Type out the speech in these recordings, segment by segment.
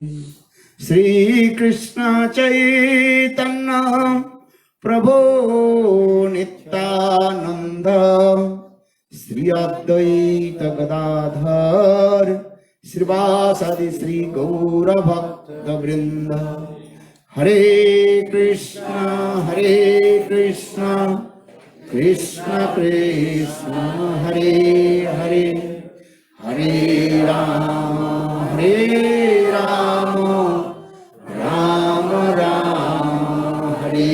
Shri Krishna Chaitanya Prabhu Nityananda Shri Advaita Gadadhar Srivasadi Shri Gaura Bhakta Vrinda Hare Krishna Krishna Krishna Hare Hare Hare Rama Rama Rama Hare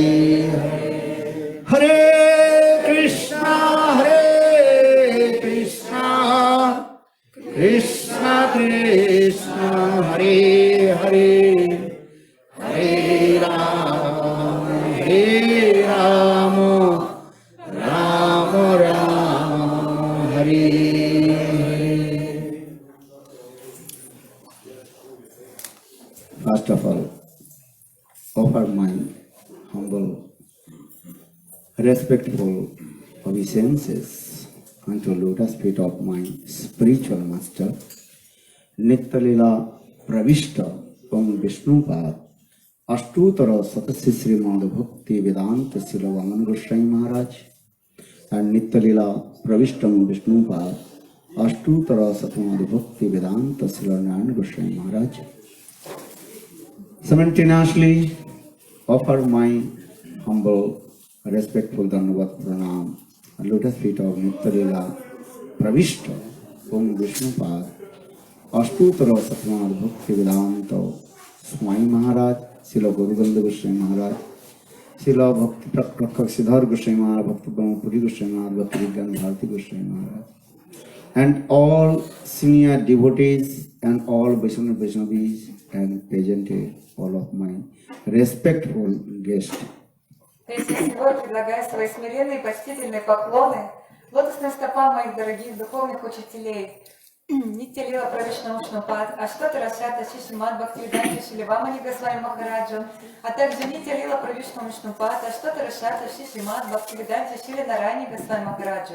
Hare Hare Krishna Krishna Krishna Hare Hare Hare Rama Rama Rama Hare Hare. First of all, offer my humble, respectful obeisances unto lotus feet of my spiritual master, Nitya-lila Pravishta Om Vishnupad Ashtutara Satasya Srimad Bhakti Vedanta Srila Vaman Goswami Maharaj, and Nitya-lila Pravishta Om Vishnupad Ashtutara Satamad Bhakti Vedanta Srila Narayana Goswami Maharaj. Simultaneously offer my humble, respectful Dandavat Pranam at lotus feet of Nitya-lila Pravishta Om Vishnupad Ashtutara Satamad Bhakti Vedanta Swami Maharaj, Srila Guruganda Goswami Maharaj, Srila Bhakti Prakrak Siddhar Goswami Maharaj, Bhakti Brahmapuri Goswami Maharaj, Bhakti Vigyan Bharati Goswami Maharaj, and all senior devotees and all Vaishnavis and presented, all of my respectful guests. Прежде всего, предлагаю свои смиренные и почтительные поклоны лотосным стопам моих дорогих духовных учителей, Нитья-лила Правишна Вишнупад, Аштотара Шата Шишимад Бхактивиданта Шиливамани Госвами Махараджу, а также Нитья-лила Правишна Вишнупад, Аштотара Шата Шишимад Бхактивиданта Шили Нарани Госвами Махараджу.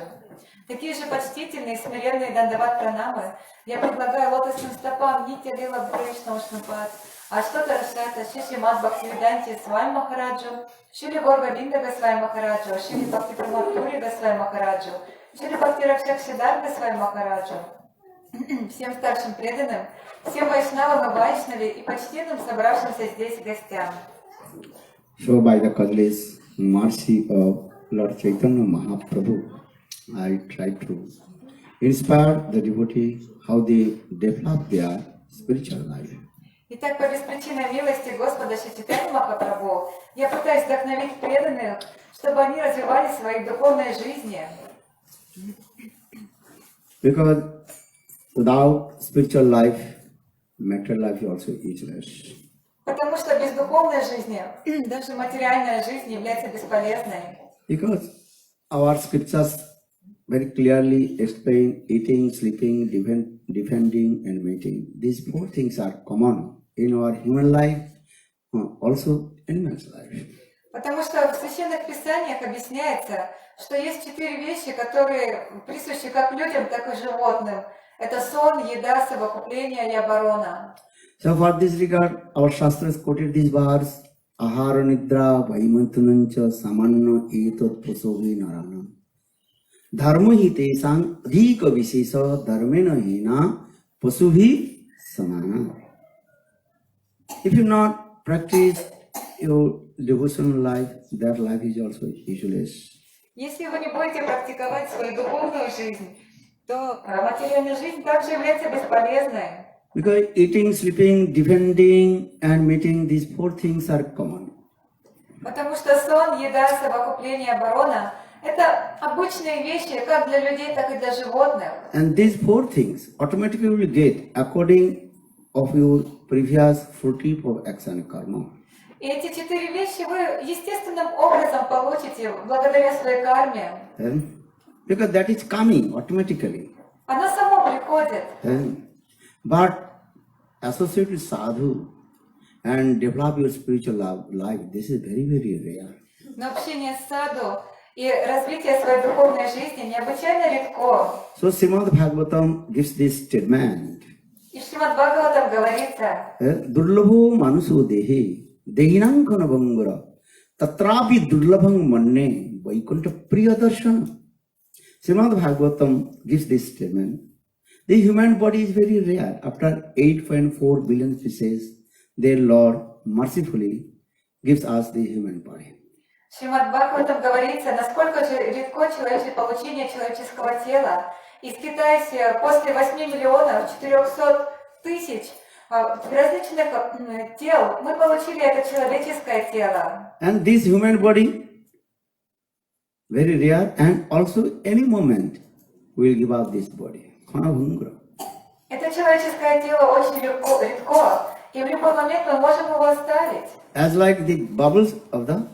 Такие же почтительные и смиренные дандават пранамы я предлагаю лотосным стопам Нитья-лила Правишна Вишнупад, Аштотара Шата Шишимад Бхактивиданта Свами Махараджу, Шили Горгавинда Госвами Махараджу, Шили Бхакти Прамапури Госвами Махараджу, Шили Бхакти Ракшакшидар Госвами Махараджу, всем старшим преданным, всем вайшнавам и вайшнаве и почтенным собравшимся здесь гостям. So by the causeless mercy of Lord Chaitanya Mahaprabhu, I try to inspire the devotee how they develop their spiritual life. Итак, по беспричинной милости Господа Шри Чайтаньи Махапрабху, я пытаюсь вдохновить преданных, чтобы они развивали свои духовные жизни. Because without spiritual life, material life is also useless. Потому что без духовной жизни даже материальная жизнь является бесполезной. Because our scriptures very clearly explain eating, sleeping, defending, and mating. These four things are common in our human life, also animal's life. Потому что в священных писаниях объясняется, что есть 4 вещи, которые присущи как людям, так и животным. Это сон, еда, совокупление и оборона. So for this regard, our Shastras quoted this verse, Ahara Nidra Vaimantanancha Samanna Etat Prasovi Narana. Dharma hi tesang adhika vishesha dharmena hina pasubhi samana. If you not practice your devotional life, that life is also useless. Если вы не будете практиковать свою духовную жизнь, то материальная жизнь также является бесполезной. Because eating, sleeping, defending, and mating, these four things are common. Потому что сон, еда, совокупление, оборона – это обычные вещи как для людей, так и для животных. And these four things automatically will get according of your previous fruitive of action karma. И эти 4 вещи вы естественным образом получите благодаря своей карме. Because that is coming automatically. Оно само приходит. But associate with sadhu and develop your spiritual life, this is very, very rare. Но общение с саду и развитие своей духовной жизни необычайно редко. So Srimad Bhagavatam gives this statement. И Шримад Шримад Бхагаватам говорится, Durlabho manuso dehe dehinam kanabangara tatrapi durlabham manne vaikuntha priyadarshana. Srimad Bhagavatam gives this statement. The human body is very rare. After 8.4 billion species, their Lord mercifully gives us the human body. Шримад Бхагаватам говорится, насколько же редко получение человеческого тела. И скитаясь после 8 миллионов 400 тысяч различных тел, мы получили это человеческое тело. And this human body, very rare, and also any moment we will give up this body. Khanabhungra. Это человеческое тело очень редко, и в любой момент мы можем его оставить. As like the bubbles of the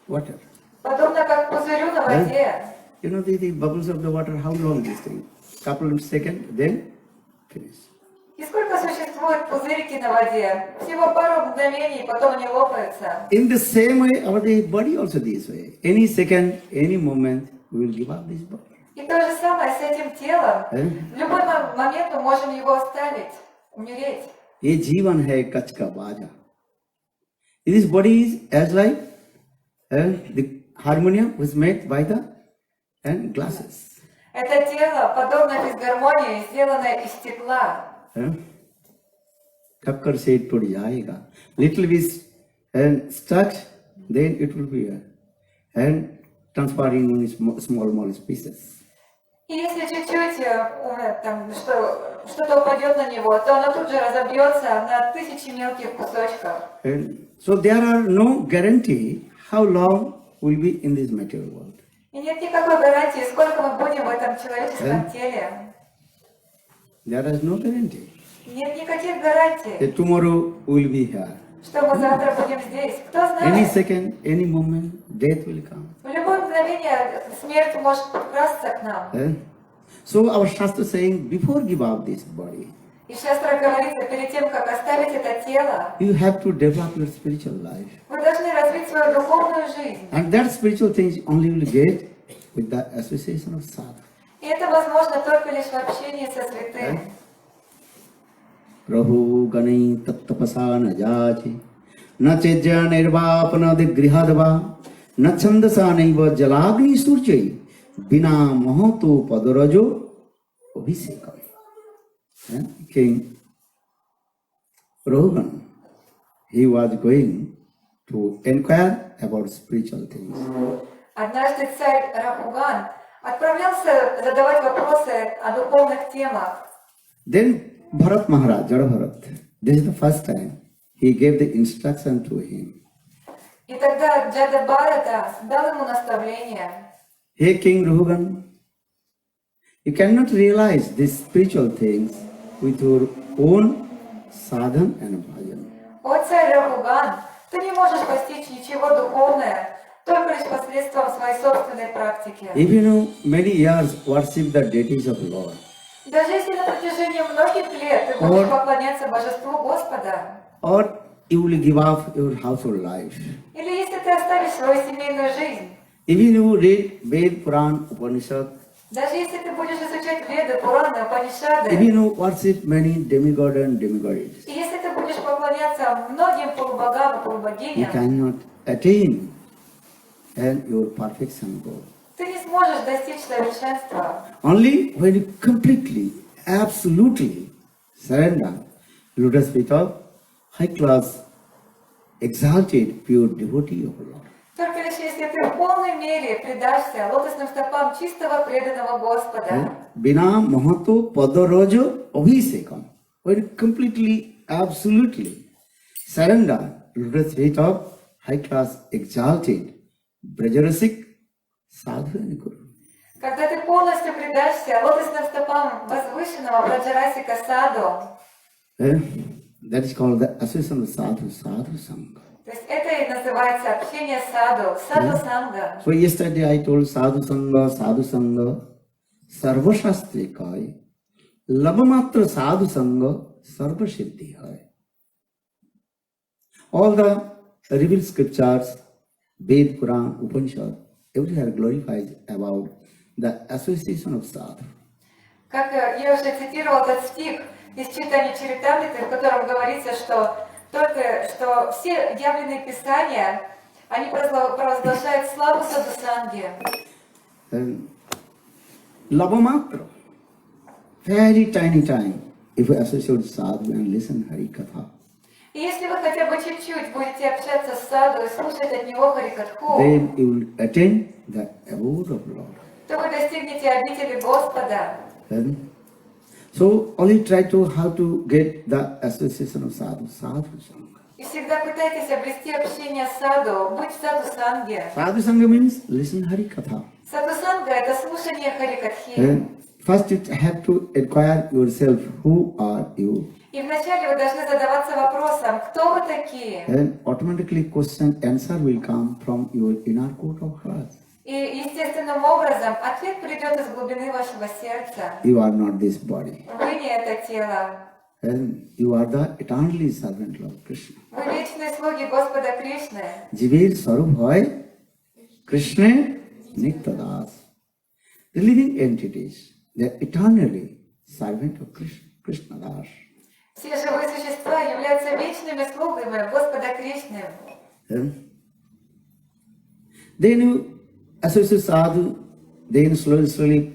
water. Подобно как пузырю на воде. You know the bubbles of the water, how long this thing? Couple of seconds, then finish. И сколько существует пузырики на воде? Всего пару мгновений, потом они лопаются. In the same way, our the body also this way. Any second, any moment, we will give up this body. И то же самое с этим телом. В любой момент мы можем его оставить, умереть. ये जीवन है कच का बाजा. This body is as like the harmonium was made by the glasses. Это тело подобно физгармонии, сделанное из стекла. Thakkar से टूट जाएगा. Little bit stuck, then it will be and transferring in small pieces. И если чуть-чуть что-то упадет на него, то оно тут же разобьется на тысячи мелких кусочков. And so there are no guarantee how long we'll be in this material world. И нет никакой гарантии, сколько мы будем в этом человеческом теле. There is no guarantee Нет никаких гарантий, that tomorrow we'll be here. что мы завтра будем здесь. Кто Any знает? second, any moment, death will come. В любое мгновение смерть может подкрасться к нам. So our Shastra saying, before give up this body, И Шастра говорится, перед тем, как оставить это тело, you have to develop your spiritual life. вы должны развить свою духовную жизнь. And that spiritual things only will get with the association of sadhu. И это возможно только лишь в общении со святым. Prabhu ganai tattapasa na jachi na chejya nirvapana de grihadva na chandasa naiva jalagni surchai bina mohoto padarajo abhisekam. King Rohan, he was going to inquire about spiritual things. Однажды царь Рахуган отправлялся задавать вопросы о духовных темах. Then Bharat Maharaj, Jada Bharat, this is the first time he gave the instruction to him. И тогда Джада Бхарата дал ему наставление. Hey King Rohan, you cannot realize these spiritual things with your own sadhana and bhajan. О царь Рахуган, ты не можешь постичь ничего духовное, только лишь посредством своей собственной практики. If you know many years worship the deities of Lord, Даже если на протяжении многих лет ты будешь поклоняться божеству Господа, or you will give up your household life, или если ты оставишь свою семейную жизнь, if you read Ved, Puran, Upanishad, даже если ты будешь изучать Веды, Пураны, if Упанишады, you know worship many demigod and demigods, и если ты будешь поклоняться многим полубогам и you полубогиням, cannot attain and your perfection goal. ты не сможешь достичь совершенства. Only when you completely, absolutely surrender lotus feet of high class, exalted, pure devotee of Lord. Только лишь если ты в полной мере предашься лотосным стопам чистого преданного Господа, Bina Mahato Padaraja Abhisekam. When you completely, absolutely surrender lotus feet of high class, exalted, Brajarasik, Sadhu and Guru. когда ты полностью предашься лотосным стопам возвышенного Браджарасика Саду, That is called the association of Sadhu, Sadhu Sangha. то есть это и называется общение Саду, Саду Санга. So yesterday I told Sadhu Sangha, Sarva Shastri Kai, Labamatra Sadhu Sangha, Sarva Siddhi Hai. All the revealed scriptures, Ved, Puran, Upanishad, everywhere glorifies about the association of sadhu. Как я уже цитировал этот стих, из читания Чаритамриты, в котором говорится, что все явленные писания, они провозглашают славу Садхусанги. Lavamatra. Very tiny time. If we associate sadhu and listen Hari Katha, И если вы хотя бы чуть-чуть будете общаться с саду и слушать от него Харикатху, then you will attain the abode of Lord. то вы достигнете обители Господа. Then, so only try to how to get the association of sadhu, sadhu sangha. И всегда пытайтесь обрести общение с саду, быть в саду-санге. Sadhu sangha means listen Hari Katha. Саду-санга – это слушание Харикатхи. Then first you have to inquire yourself, who are you? И вначале вы должны задаваться вопросом, кто вы такие? Then automatically question answer will come from your inner court of heart. И естественным образом ответ придет из глубины вашего сердца. You are not this body. Вы не это тело. And you are the eternally servant Lord Krishna. Вы вечные слуги Господа Кришны. Jiver Sarup Hoy Krishna Nityadas. The living entities, they are eternally servant of Krishna Das. Все живые существа являются вечными слугами Господа Кришны. Then you associate sadhu, then slowly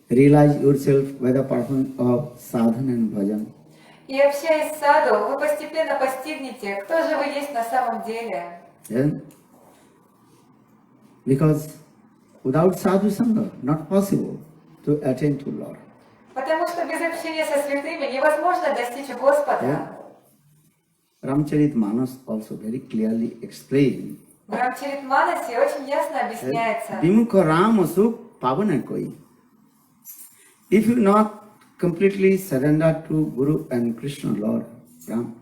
realize yourself by the performance of sadhana and bhajan. И общаясь с саду, вы постепенно постигнете, кто же вы есть на самом деле. Because without sadhu sangha, not possible to attain to Lord. Потому что без общения со святыми невозможно достичь Господа. Ramcharit Manas also very clearly explained. В Рамчаритманасе очень ясно объясняется. Vimukha Rama Sukh Pavana Koi. If you not completely surrender to Guru and Krishna Lord Ram,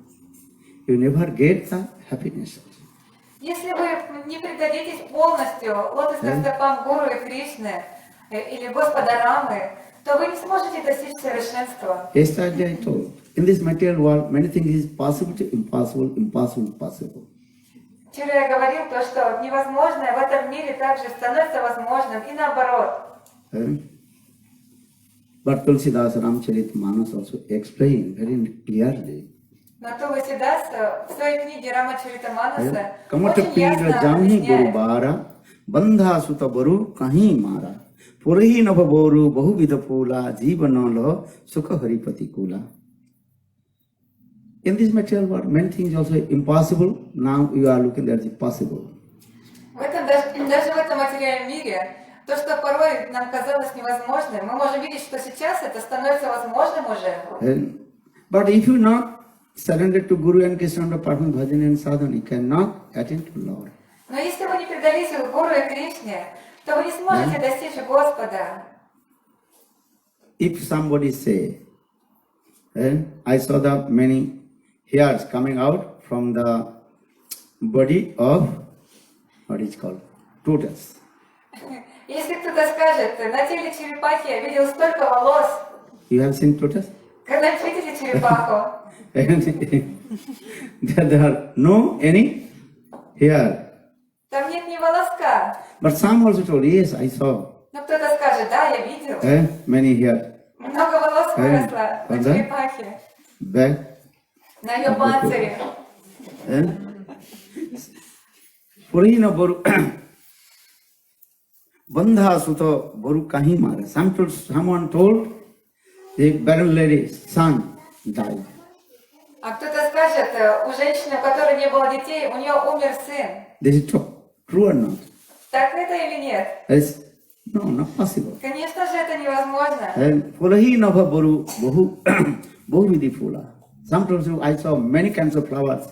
you never get the happiness. Если вы не предадитесь полностью лотосным стопам Гуру и Кришны или Господа Рамы, то вы не сможете достичь совершенства. Yesterday I told, in this material world, many things is possible to impossible, impossible to possible. Вчера я говорил то, что невозможное в этом мире также становится возможным и наоборот. But Tulsidas Ramcharit Manas also explained very clearly. Но Тулсидас в своей книге Рамачаритаманаса Kamata очень Pira ясно Jami Guru объясняет. Bara, Bandha Suta Baru Kahi Mara, Purahi Nava Boru, Bahuvida Pula, Jivanolo, Sukha Haripati Kula. In this material world, many things also impossible. Now you are looking at the possible. Даже в этом материальном мире, то, что порой нам казалось невозможным, мы можем видеть, что сейчас это становится возможным уже. But if you not surrender to Guru and Krishna and perform bhajan and sadhana, you cannot attain to Lord. Но если вы не предались Гуру и Кришне, то вы не сможете достичь Господа. If somebody say, I saw the many hairs coming out from the body of, what is called, tortoise. Если кто-то скажет, на теле черепахи я видел столько волос. You have seen tortoise? Когда-нибудь видели черепаху? There are no any hair. Там нет ни волоска. But some also told, yes, I saw. Но кто-то скажет, да, я видел. Many hair. Много волос выросло на Да? черепахе, Back. на ее панцире. Purina Boru Bandha Suta Boru Kahi Mara. Someone told the barren lady's son died. А кто-то скажет, у женщины, у которой не было детей, у нее умер сын. This is true or not? Так это или нет? No, not possible. Конечно же, это невозможно. And Purahi Nava Boru Bahuvidi Pula. Sometimes I saw many kinds of flowers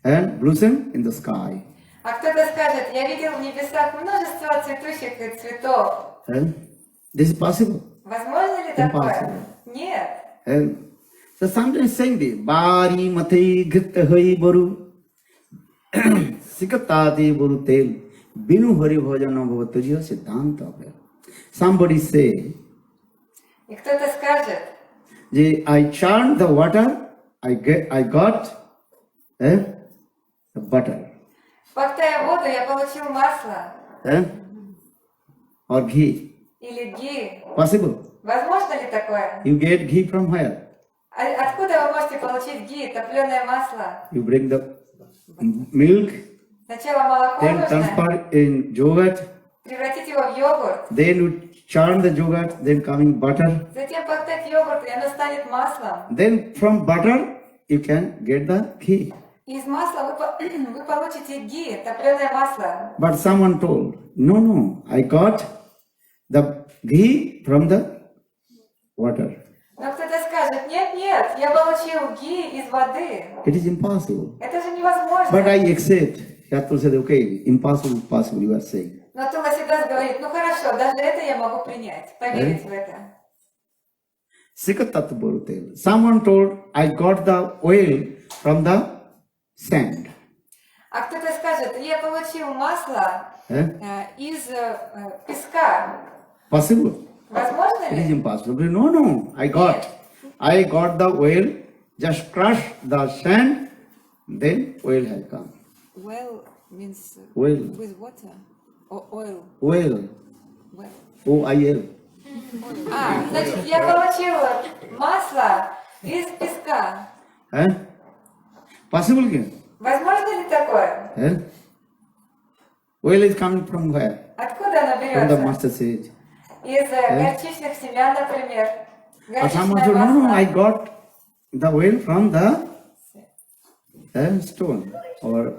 and blossom in the sky. А кто-то скажет, я видел в небесах множество цветущих цветов. This is possible. Возможно ли такое? Impossible. Нет. And so sometimes saying the Bari Mate Gita Hai Boru Sikatati Boru Tel Binu Hari Bhajana Bhavatajiya Siddhanta. Somebody say, И кто-то скажет, I churned the water, I got the butter. впоктая воду, я получил масло Or ghee. или ги. Possible. Возможно ли такое? You get ghee from where? Откуда вы можете получить ги, топленое масло? You bring the milk, Сначала молоко then нужно, transfer in yogurt, превратить его в йогурт, then you churn the yogurt, then coming butter. затем погнать йогурт, и оно станет маслом. Then from butter, you can get the ghee. Из масла вы получите ги, топленое масло. But someone told, no, I got the ghee from the water. Но кто-то скажет, нет, я получил ги из воды. It is impossible. Это же невозможно. But I accept. Yatul said, okay, impossible, possible, you are saying. Но Туласидас говорит, ну хорошо, даже это я могу принять, поверить в это. Sikatat Borutel. Someone told, I got the oil from the sand. А кто-то скажет, я получил масло из песка. Possible? Возможно It is ли? impossible. No, I got the oil, just crush the sand, then oil has come. Well means Oil, with water or oil. oil, Well. O-I-L. Значит, я получила масло из песка. Possible again? Возможно ли такое? Oil is coming from where? Откуда оно From the берется? master sage. Из горчичных семян, например. But someone Горчичное said, no, I масло. got the oil from the stone or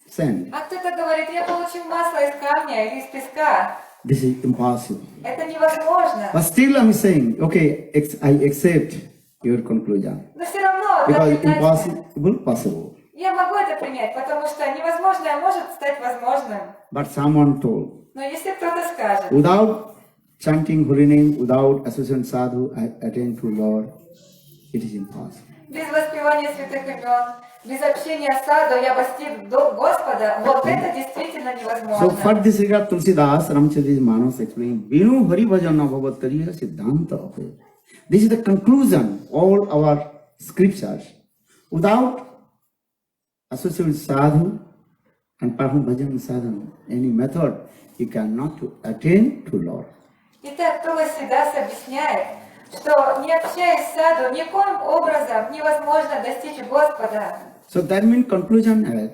sand. А кто-то говорит, я получил масло из камня или из песка. This is impossible. Это невозможно. But still I'm saying, okay, I accept your conclusion. Но все равно, Because так или иначе, impossible, possible. я могу это принять, потому что невозможное может стать возможным. But someone told, Но если кто-то скажет, without chanting holy name, without association sadhu, I attain to Lord, it is impossible. без воспевания святых имен, без общения с саду я постиг Господа, вот это действительно So невозможно. for this regard, Tulsidas Ramchandris Manas explained, Vinu Hari Bhajana Bhavatariya Siddhanta of it. This is the conclusion of all our scriptures. Without associate with sadhu and perform bhajan sadhana, any method, you cannot attain to Lord. Итак, Туласидас объясняет, что не общаясь с саду, никоим образом невозможно достичь Господа. So that means conclusion is,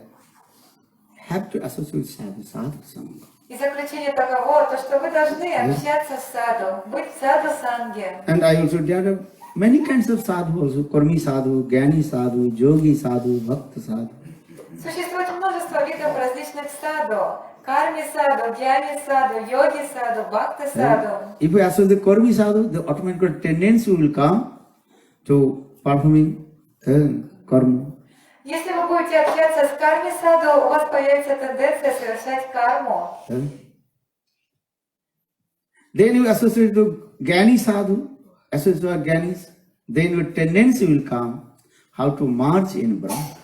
have to associate sadhu, sadhu sangha. И заключение таково, то, что вы должны общаться с саду, быть в саду санге. And I also, there are many kinds of sadhu also, karmi sadhu, gyani sadhu, yogi sadhu, bhakta sadhu. Существует множество видов различных саду. Карми саду, дьяни саду, йоги саду, бхакта саду. If we associate the karmi sadhu, the automatic tendency will come to performing karma. Если вы будете общаться с карми саду, у вас появится тенденция совершать карму. Then you associate the gyani sadhu, associate with gyanis, then your tendency will come how to merge in Brahma.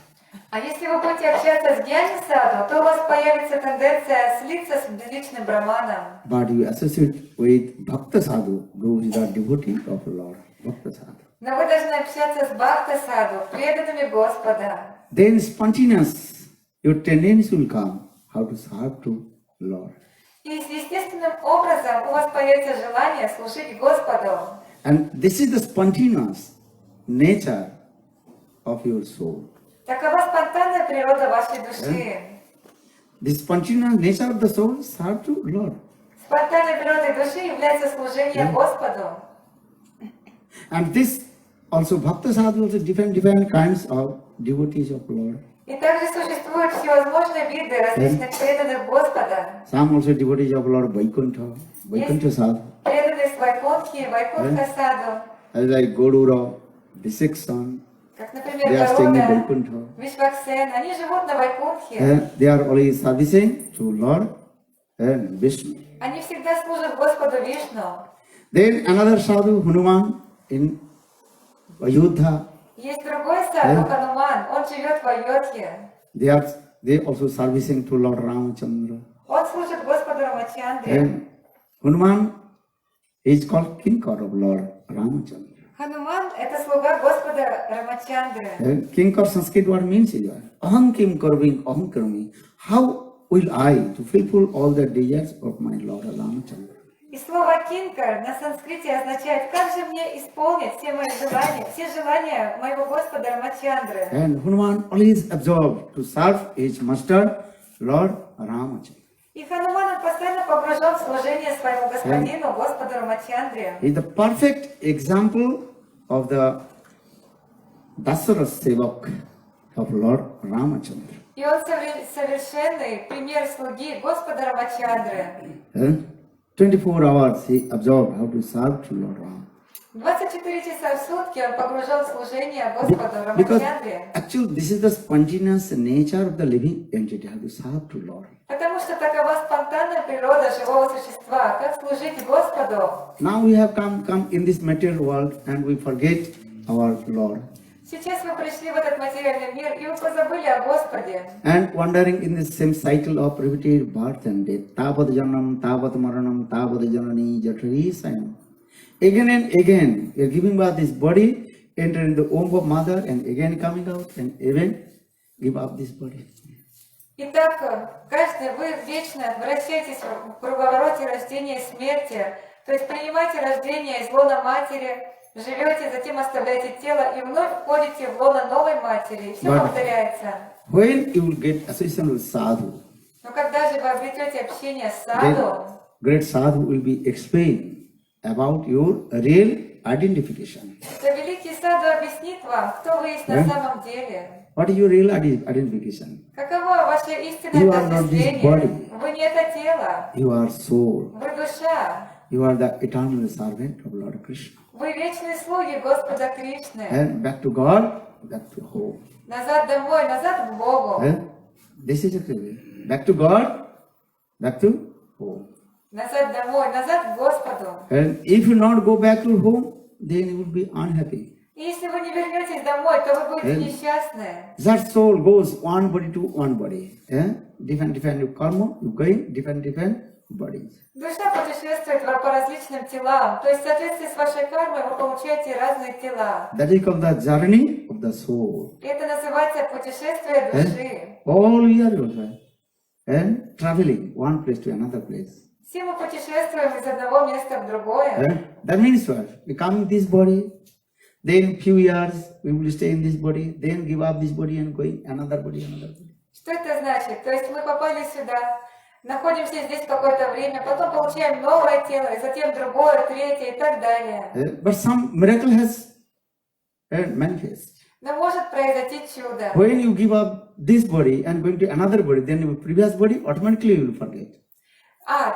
А если вы будете общаться с дьяни саду, то у вас появится тенденция слиться с безличным браманом. But you associate with bhakta sadhu, those are devotee of Lord, bhakta sadhu. Но вы должны общаться с бхакта саду, преданными Господа. Then spontaneous, your tendency will come how to serve to Lord. И естественным образом у вас появится желание служить Господу. And this is the spontaneous nature of your soul. Такова спонтанная природа вашей души. The spontaneous nature of the soul serve to Lord. Спонтанной природой души является служение Господу. And this also bhakta sadhu, also different kinds of devotees of Lord. И также существуют всевозможные виды различных преданных Господа. Some also devotees of Lord Vaikuntha, Vaikuntha sadhu. Преданные с Вайкунтхи, Вайкунтха саду. As like Godura, Viseksan, Как, they например, are staying in Гаруда, Vaikuntha. Вишваксен. Они живут на Вайкунтхе. They are always servicing to Lord and Vishnu. Они всегда служат Господу Вишну. Then another sadhu, Hanuman, in Ayodhya, Есть другой саду, Хануман. Он живет в Айодхе. they also servicing to Lord Ramachandra. Он служит Господу Рамачандре. And Hanuman is called Kinkar of Lord Ramachandra. Хануман – это слуга Господа Рамачандры. And Kinkar Sanskrit word means is Aham Kim Karving Aham Karmi. How will I to fulfill all the desires of my Lord Ramachandra? И слово «кинкар» на санскрите означает «как же мне исполнить все мои желания, все желания моего Господа Рамачандры». And Hanuman always observed to serve his master, Lord Ramachandra. И Хануман он постоянно погружен в служение своему господину, Господу Рамачандре. He is the perfect example of the Dasara Sevak of Lord Ramachandra. И он совершенный пример слуги Господа Рамачандры. And 24 hours he observed how to serve to Lord Ram. 24 часа в сутки он погружен в служение Господу Because Рамачандре. actually this is the spontaneous nature of the living entity, how to serve to Lord. Потому что такова спонтанная природа живого существа, как служить Господу. Now we have come in this material world and we forget our Lord. Сейчас вы пришли в этот материальный мир, и вы позабыли о Господе. And wandering in this same cycle of repeated birth and death. Tavat janam, tavat maranam, tavat janani, jatari sayam. Again and again, we are giving birth this body, entering the womb of mother, and again coming out, and even give up this body. Итак, каждый вы вечно вращаетесь в круговороте рождения и смерти, то есть принимаете рождение из лона матери, живете, затем оставляете тело и вновь входите в лоно новой матери. И все But- повторяется. When you will get association with sadhu, Но когда же вы обретете общение с then саду, great sadhu will be explained about your real identification. то великий саду объяснит вам, кто вы есть на самом деле. What is your real identification? Каково ваше You истинное are not this отождествление? body. Вы не это тело, You are soul. вы душа. You are the eternal servant of Lord Krishna. Вы вечные слуги Господа Кришны. And back to God, back to home. Назад домой, назад к Богу. And this is actually back to God, back to home. Назад домой, назад к Господу. And if you not go back to home, then you will be unhappy. И если вы не вернетесь домой, то вы будете несчастны. That soul goes one body to one body. Different your karma, you going different bodies. Душа путешествует по различным телам. То есть в соответствии с вашей кармой вы получаете разные тела. That is called the journey of the soul. И это называется путешествие души. All year also. And traveling one place to another place. Все мы путешествуем из одного места в другое. That means what? We come in this body, then few years we will stay in this body, then give up this body and going another body, another body. Что это значит? То есть мы попали сюда, находимся здесь какое-то время, потом получаем новое тело, и затем другое, третье и так далее. But some miracle has manifest. Но может произойти чудо. When you give up this body and going to another body, then your previous body automatically you will forget.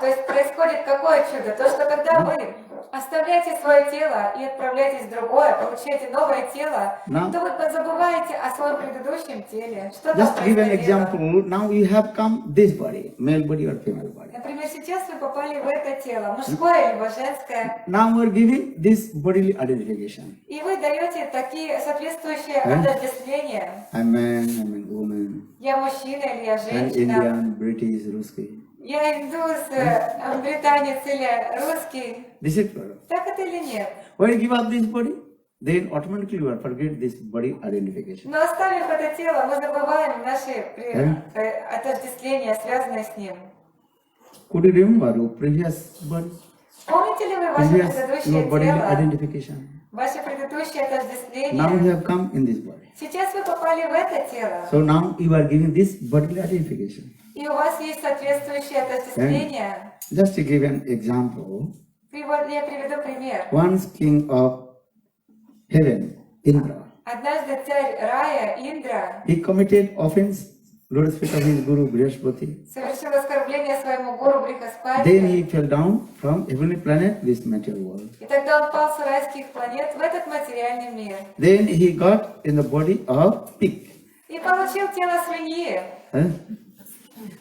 То есть происходит какое чудо? То, что когда вы оставляете свое тело и отправляетесь в другое, получаете новое тело, Now- то вы забываете о своем предыдущем теле. Что там Just give an происходило? example. Now you have come this body, male body or female body. Например, сейчас вы попали в это тело, мужское либо женское, Now we are giving this bodily identification. и вы даете такие соответствующие отождествления. I'm man, I'm a woman, Я мужчина или я I'm женщина, Indian, British, Ruski. я индус, британец или русский. This is problem. Так это или нет? When you give up this body, then automatically you will forget this body identification. Но оставив это тело, мы забываем наши отождествления, связанные с ним. Could you remember your previous body? Помните ли вы ваше Previous предыдущее your bodily тело, identification. ваше предыдущее Now you отождествление? have come in this body. Сейчас вы попали в это тело, So now you are giving this bodily identification. и у вас есть соответствующее отождествление. Just to give an example, Я приведу пример. once king of heaven, Indra, Однажды царь рая Индра he committed offense, lotus feet of his guru Brihaspati. совершил оскорбление своему гуру Then Брихаспати, he fell down from heavenly planet, this material world. и тогда он пал с райских планет в этот материальный мир. Then he got in the body of pig. И получил тело свиньи.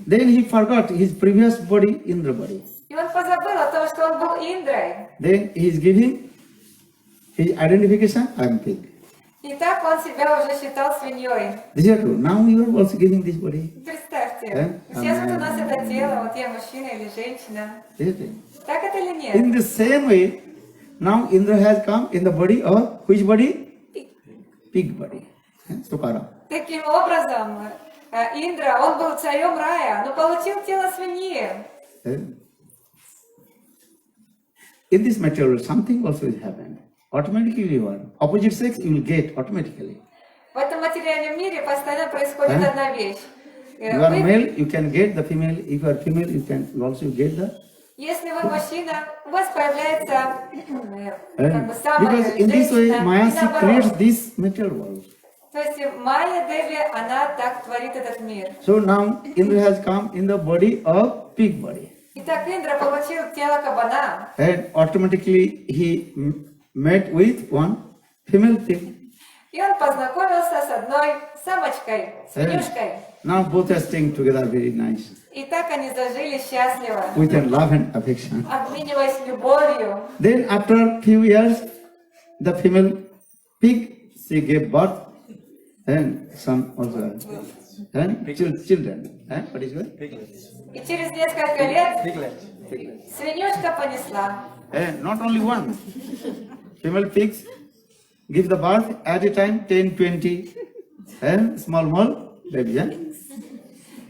Then he forgot his previous body, Indra body. И он позабыл о том, что он был Индрой. Then he is giving his identification, I am pig. И так он себя уже считал свиньей. This is true. Now you are also giving this body. Представьте, сейчас вот у нас это тело, вот я мужчина или женщина. This is it. Так это или нет? In the same way, now Indra has come in the body of which body? Pig body. Sukara. Таким образом, Индра, он был царем рая, но получил тело свиньи. in this material something also is happening. Automatically you are. Opposite sex you will get automatically. В этом материальном мире постоянно происходит Да. одна вещь. You are Вы- male, you can get the female. If you are female, you can also get the. Если вы мужчина, у вас появляется как бы Because самая in this way, женщина, и Maya she наоборот. creates this material world. То есть Майя Деви, она так творит этот мир. So now Indra has come in the body of pig body, Итак, Индра получил тело кабана, and automatically he met with one female pig. и он познакомился с одной самочкой, свинюшкой. Now both are staying together very nice, И так они зажили счастливо, with a love and affection. обмениваясь любовью. Then after few years, the female pig she gave birth, and some also, and children. And what is it? И через несколько лет свинюшка понесла. And not only one. Female pigs give the birth at a time 10, 20, and small baby. Eh?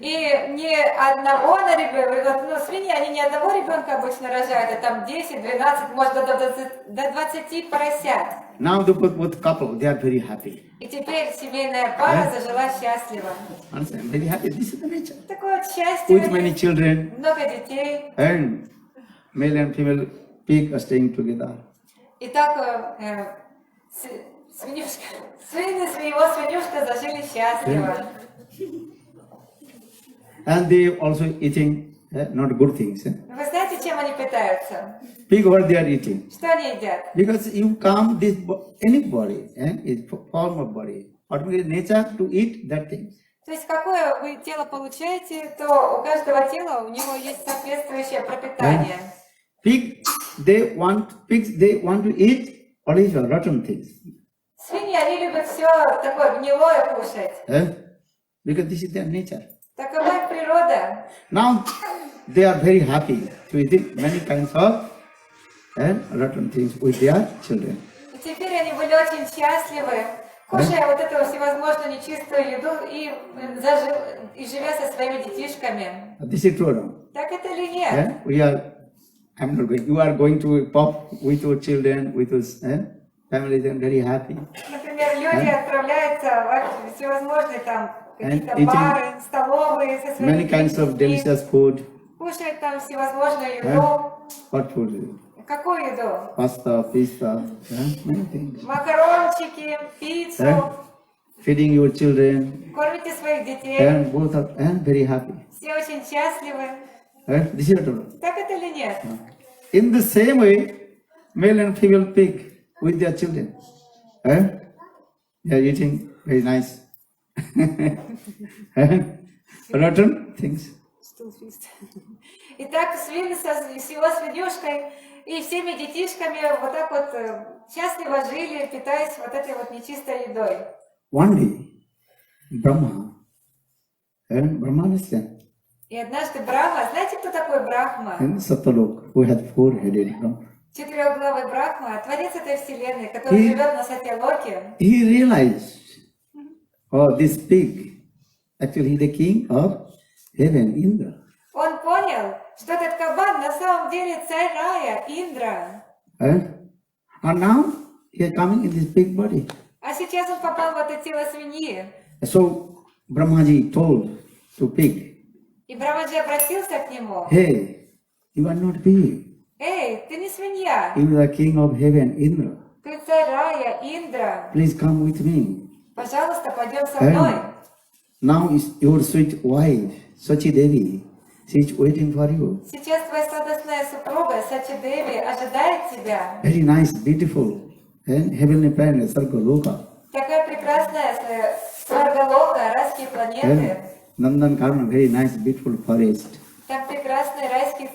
И ни одного на ребенка, ну, свиньи, они ни одного ребенка обычно рожают, а там 10, 12, может до 20 поросят. Now the both couple, they are very happy. И теперь семейная пара зажила счастливо. Understand? Very happy. This is the nature. Такое вот счастье, With many children, много детей. and male and female pig are staying together. И так свинюшка, его свинюшка зажили счастливо. And they also eating not good things. Eh? Вы знаете, чем они питаются? Pig, what they are eating? Что они едят? Because you come this any body, is form of body, automatically nature to eat that thing. То есть какое вы тело получаете, то у каждого тела у него есть соответствующее пропитание. Pigs they want to eat always rotten things. Свиньи, они любят все такое гнилое кушать. Because this is their nature. Такова их природа. Now they are very happy to eat many kinds of rotten things with their children. И теперь они были очень счастливы, кушая вот эту всевозможную нечистую еду и живя со своими детишками. This is true. No? Так это или нет? I'm not going. You are going to pop with your children, with your family. They are very happy. Например, люди отправляются в всевозможные там какие-то eating бары, столовые со своими Many kinds of детьми, delicious food. кушают там всевозможную еду. What food? Какую еду? Pasta, pizza, many things. Макарончики, пиццу. Feeding your children, Кормите своих детей. and both are very happy. Все очень счастливы. This is true. Так это или нет? In the same way, male and female pig with their children. They are eating very nice rotten things. Итак, свиньи с его свинюшкой и всеми детишками вот так вот счастливо жили, питаясь вот этой вот нечистой едой. One day, Brahma understand, И однажды Брахма, знаете, кто такой Брахма? and Satalok, who had four-headed Brahma, Четырехглавый Брахма, творец этой вселенной, который И- живет на Сатьялоке. he realized, oh, this pig, actually the king of heaven, Indra. Он понял, что этот кабан на самом деле царь рая, Индра. And now he is coming in this big body. А сейчас он попал в это тело свиньи. So Brahmaji told to pig, И Брамаджи обратился к нему. hey, you are not pig. Эй, ты не свинья, You are the king of heaven, Indra. ты царь рая, Индра. Please come with me. Пожалуйста, пойдем со мной. Now is your sweet wife, Sachi Devi. She is waiting for you. Сейчас твоя сладостная супруга Сачи Деви ожидает тебя. Very nice, beautiful, and heavenly planet, Sargaloka. Такая прекрасная Сваргалока, райские планеты. Nandan Karna, very nice, beautiful forest. Там прекрасный райский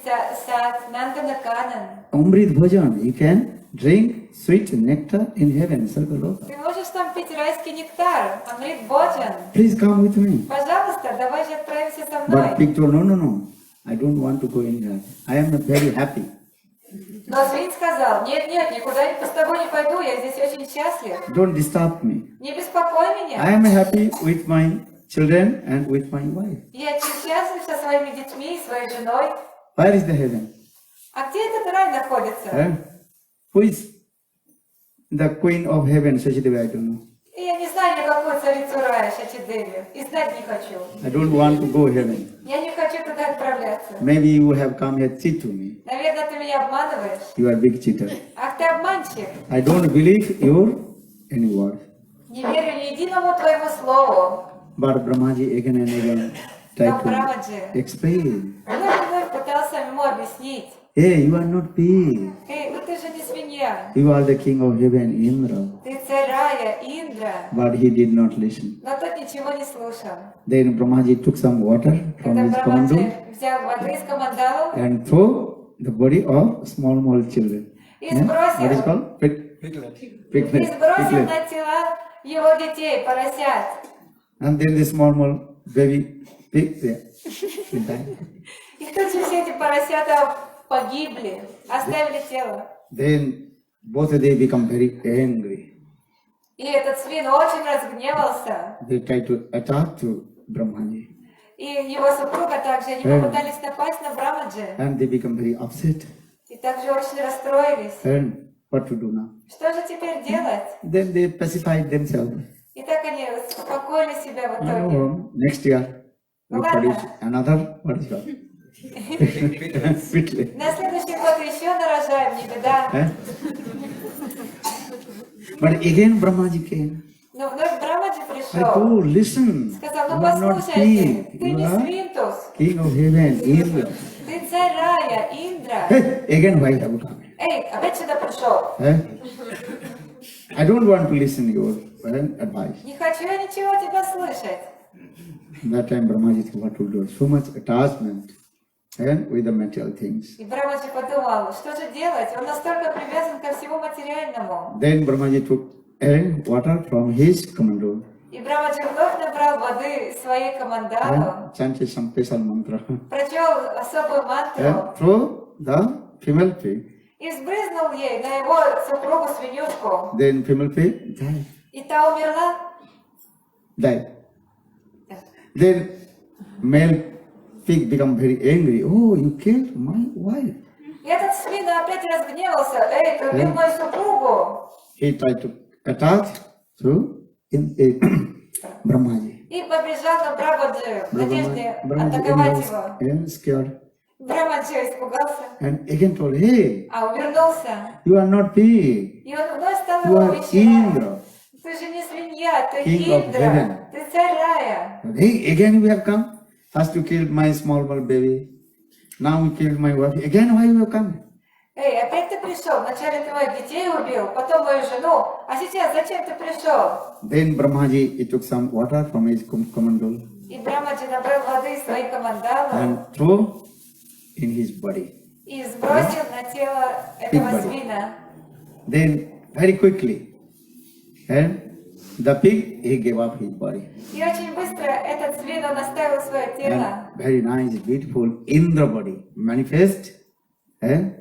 сад, Нанданаканан. Amrit Bhajan, you can drink sweet nectar in heaven, Sargaloka. Ты можешь там пить райский нектар, Амрит Боджан. Please come with me. Пожалуйста, давай же отправимся со мной. But pig told, no. I don't want to go in there. I am very happy. Но свин сказал, нет, никуда с тобой не пойду, я здесь очень счастлив. Don't disturb me. Не беспокой I меня. am happy with my children and with my wife. Я очень счастлив со своими детьми и своей женой. Where is the heaven? А где этот рай находится? Who is the queen of heaven, Shachidevi? I don't know. И я не знаю никакую царицу рая, Шачидеви. И знать не хочу. I don't want to go heaven. Я не хочу туда отправляться. Maybe you have come here to cheat to me. Наверное, ты меня обманываешь. You are a big cheater. Ах, ты обманщик. I don't believe your any word. Не верю ни единому твоему слову. But Brahmaji again and again tried Но Брамаджи to explain. вновь пытался ему объяснить. Hey, you are not pig. Эй, ну ты же не свинья. You are the king of heaven, Indra. Ты царь рая, Индра. But he did not listen. Но тот ничего не слушал. Then Brahmaji took some water from Когда his commandal Брамаджи взял воды из камандалу and threw the body of small children. и Yeah? What is сбросил, called? и сбросил на тела его детей, поросят. And then the small baby pig there. He died. И тут же все эти поросята погибли, оставили тело. Then both of them become very angry. И этот свин очень разгневался. They tried to attack to Brahmaji. И его супруга также, они попытались напасть на Брамаджи. And they become very upset. И также очень расстроились. And what to do now? Что же теперь делать? Then they pacified themselves. И так они успокоили себя в итоге. No, next year we Ладно. produce another, what is called? Pitli. На следующий год еще нарожаем, не беда. Eh? But again Brahmaji came. Но вновь Брамаджи I пришел. told, listen, Сказал, you ну are not послушайте, king, ты you не are свинтус, king of heaven, Indra. ты царь рая, Индра. Hey, again why have you come? Эй, опять сюда пришел. Eh? I don't want to listen your advice. Не хочу я ничего от тебя слышать. That time Brahmaji thought, what to do? So much attachment and with the material things. И Брамаджи подумал, что же делать? Он настолько привязан ко всему материальному. Then Brahmaji took water from his commando И Брамаджи вновь набрал воды из своей камандалу, and chanted some special mantra прочел особую мантру and throw the female pig. и сбрызнул ей на его супругу свинюшку. Then female pig died. И та умерла. Died. Then male pig become very angry. Oh, you killed my wife. И этот свин опять разгневался. Эй, ты убил мою супругу. He tried to attack to Brahmaji. И побежал на Брамаджи в надежде атаковать его. And scared. Брамаджи испугался, And again told, hey, а увернулся. you are not pig. И он вновь стал You его are увещевать. Indra. Ты же не свинья, ты King of Индра. heaven. Ты царь рая. Hey, again you have come. First you killed my small baby. Now you killed my wife. Again why you have come? Эй, опять ты пришел? Вначале ты моих детей убил, потом мою жену. А сейчас зачем ты пришел? Then Brahmaji he took some water from his commandal И Брамаджи набрал воды из своей камандалы and threw in his body. и сбросил на тело этого body. свина. Then very quickly, and the pig he gave up his body. И очень быстро этот свин, он оставил свое тело. And very nice, beautiful Indra body manifest. And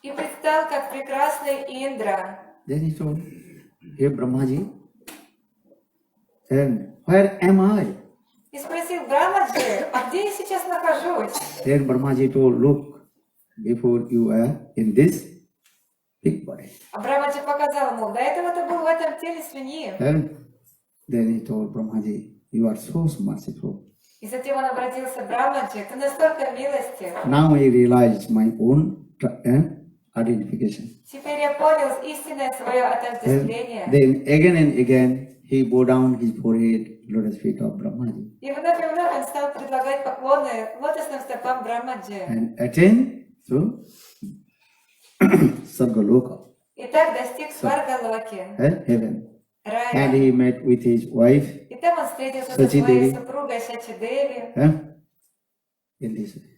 И предстал как прекрасный Индра. then he told, hey Brahmaji, and where am I? И спросил Брамаджи, а где я сейчас нахожусь? Then Brahmaji told, look, before you are in this pig body. А Брамаджи показал ему, до этого ты был в этом теле свиньи. And then he told Brahmaji, you are so merciful. И затем он обратился к Брамаджи, ты настолько милостив. Now I realize my own identification. Теперь я понял истинное свое And отождествление. then again and again he bowed down his forehead, lotus feet of Brahmaji, И вновь он стал предлагать поклоны лотосным стопам Брамаджи. and attain to Sargaloka, И так достиг Сваргалоки, heaven. And рая. he met with his wife И там он встретился со Сачи своей Деви. супругой Шачидеви. in this way.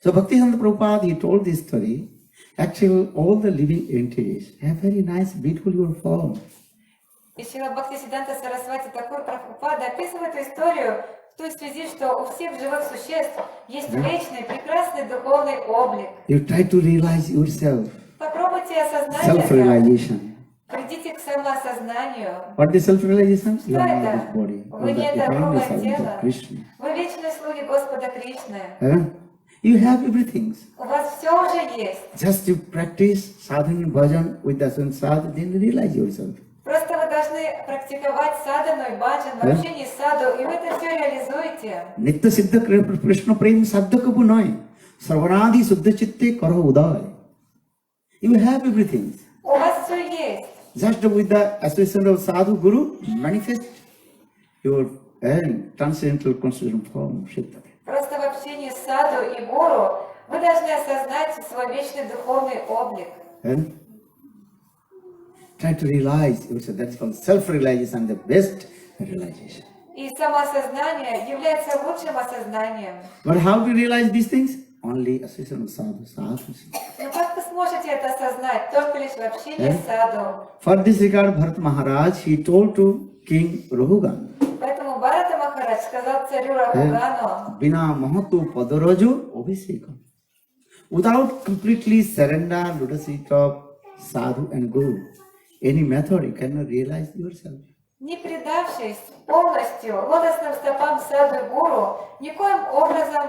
So Bhaktivedanta Prabhupada, he told this story. Actually, all the living entities have very nice, beautiful your form. И Шрила Бхактисиддханта Сарасвати Такур Прабхупада описывает эту историю в той связи, что у всех живых существ есть вечный, прекрасный духовный облик. You try to realize yourself, Попробуйте осознать это. self-realization. Придите к самоосознанию. What is self-realization? You Что are not это? this body. You Вы are не the это eternal грубое servant тело. of Krishna. Вы вечные слуги Господа Кришны. You have everything. У вас все тоже есть. Just you practice sadhana bhajan with the sadhu, then you realize yourself. Просто вы должны практиковать садану и баджан в общении с саду, и вы это все реализуете. Nitya siddha krishna prem sadhya kabu noy. Sarvanadi suddha chitte karo uday. You will have everything. У вас все есть. Just with the association of sadhu guru, manifest your transcendental constitution form. Просто в общении с саду и гуру вы должны осознать свой вечный духовный облик. And try to realize yourself. That's called self-realization, the best realization. И самоосознание является лучшим осознанием. But how to realize these things? Only association of sadhu, sadhu. Но как вы сможете это осознать? Только лишь в общении с саду. For this regard, Bharat Maharaj, he told to King Rahugan, Поэтому Бхарата Махарадж сказал царю Рахугану: Bina Mahatu Padarajo Obhisekam. Without completely surrender lotus feet of sadhu and guru, any method you cannot realize yourself. не предавшись полностью лотосным стопам саду и гуру, никоим образом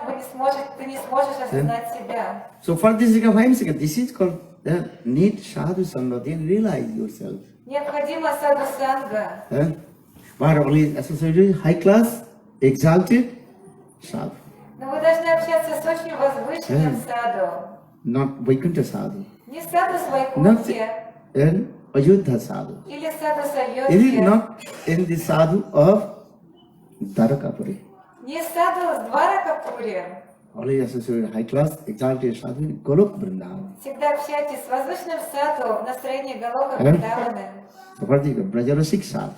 ты не сможешь осознать себя. So for this regard, this is called the need sadhu sangha, then realize yourself. Необходимо саду санга. But only associated high class, exalted sadhu, Но вы должны общаться с очень возвышенным саду. not Vaikuntha sadhu, Не саду not Свайкунхи in Ayodhya sadhu. или саду It is Сайодхи, not in the sadhu of Dwarakapuri. не саду Дваракапури. Only associated high class, exalted sadhu in Golok Vrindavan. Всегда общайтесь с возвышенным саду в настроении Галока Вриндаваны. So for the Brajarasik sadhu,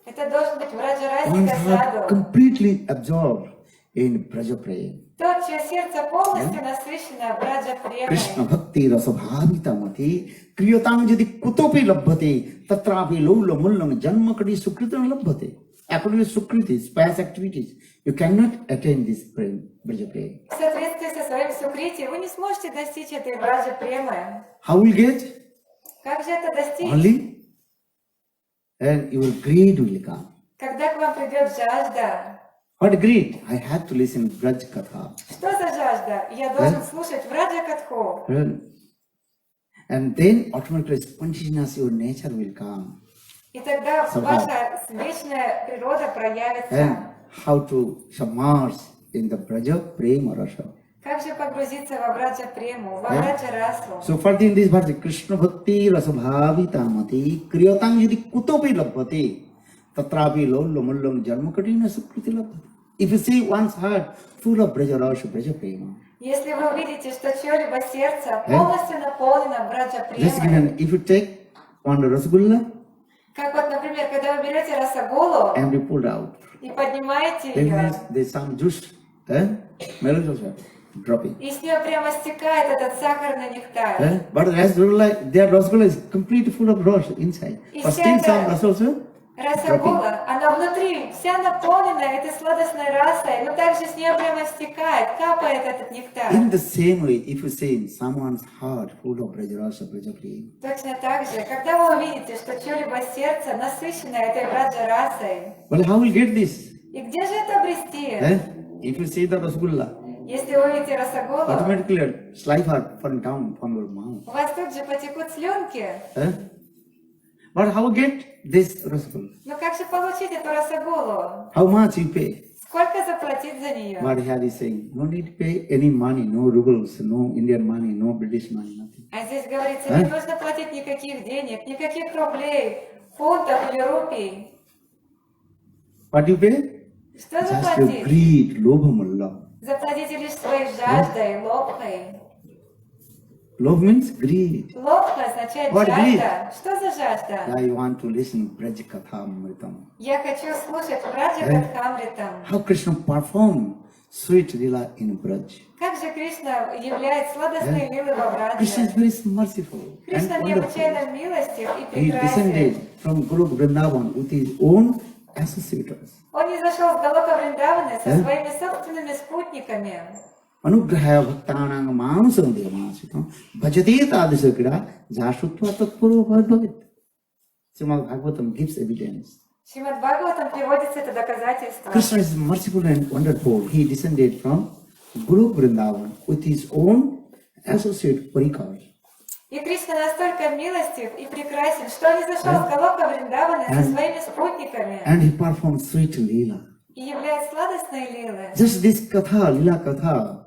Это должен быть one's Враджарасика heart саду. completely absorbed in Braja Prem. Тот, чье сердце полностью насыщено Браджа Krishna Премой. Bhakti Rasabhavita Mati Kriyatam Jadi Kutopi Labhate Tatrapi Lula Mullam Janmakadi Sukritam Labhate. According to Sukriti, past activities, you cannot attain this Prem, Braja Prem. В соответствии со своим сукрити вы не сможете достичь этой Браджа Премы. How will get? Как же это достичь? Only and your greed will come. Когда к вам придет жажда. What greed? I have to listen Braj Katha. Что за жажда? Я должен слушать Враджа Катху. And then automatically spontaneous your nature will come. И тогда ваша вечная природа And проявится. how to submerge in the Braja Prema Rasa. Как же погрузиться во Браджа Прему, во Браджа Расу? So for in this verse, Krishna Bhakti Rasabhavita Mati Kriyatang Yadi Kutopi Labhati Tatrapi Lollo Mullam Janmakatina Sukriti Labhati. If you see one's heart full of Braja Rasa, Braja Prema, Если вы увидите, что чье-либо сердце полностью наполнено Браджа just Премой, given, if you take one Rasgulla как вот, например, когда вы берете расагулу and you pull out, и поднимаете then ее, there's some juice, melody dropping. и с нее прямо стекает этот сахарный нектар. But Rasgulla, their Rasgulla is completely full of rasa inside. И But вся still эта some rasa also. расагула, она внутри вся наполнена этой сладостной расой, но также с нее прямо стекает, капает этот нектар. In the same way, if you see someone's heart full of Brajarasa, Brajaprem, Точно так же, когда вы увидите, что чье-либо сердце насыщено этой Браджа расой, well, how will get this? и где же это обрести? If you see the Rasgulla, Если вы увидите расагулу, automatically saliva fall down from your mouth. у вас тут же потекут слюнки. But how get this Rasgulla? Но как же получить эту расагулу? How much you pay? Сколько заплатить за нее? But here is saying, no need to pay any money, no rubles, no Indian money, no British money, nothing. А здесь говорится, не нужно платить никаких денег, никаких рублей, фунтов или рупий. What you pay? Что Just your заплатить? greed, lobha. Заплатите лишь своей жаждой, лобхой. Love means greed. Лобха означает What жажда. Что за жажда? I want to listen Brajakathamritam. Я хочу слушать Браджа Катхамритам. How Krishna performed sweet lila in Braj. Как же Кришна являет сладостные лилы во Krishna is Браджа? very merciful and Кришна wonderful. необычайно милостив и He descended прекрасен. from Guru Vrindavan with his own associates. Он не зашел с Галока Вриндаваны со своими собственными спутниками. Anugrahaya bhaktanang manusam devamasitam bhajate tadisa kira jasutva tatpuro bhadbhavit. Srimad Bhagavatam gives evidence. Шримад Бхагаватам приводится это доказательство. Krishna is merciful and wonderful. He descended from Guru Vrindavan with his own associate Parikar. И Кришна настолько милостив и прекрасен, что он не зашел с Галока Вриндавана со своими спутниками And he performed sweet Leela. и являет сладостные лилы. Just this Katha, Leela Katha,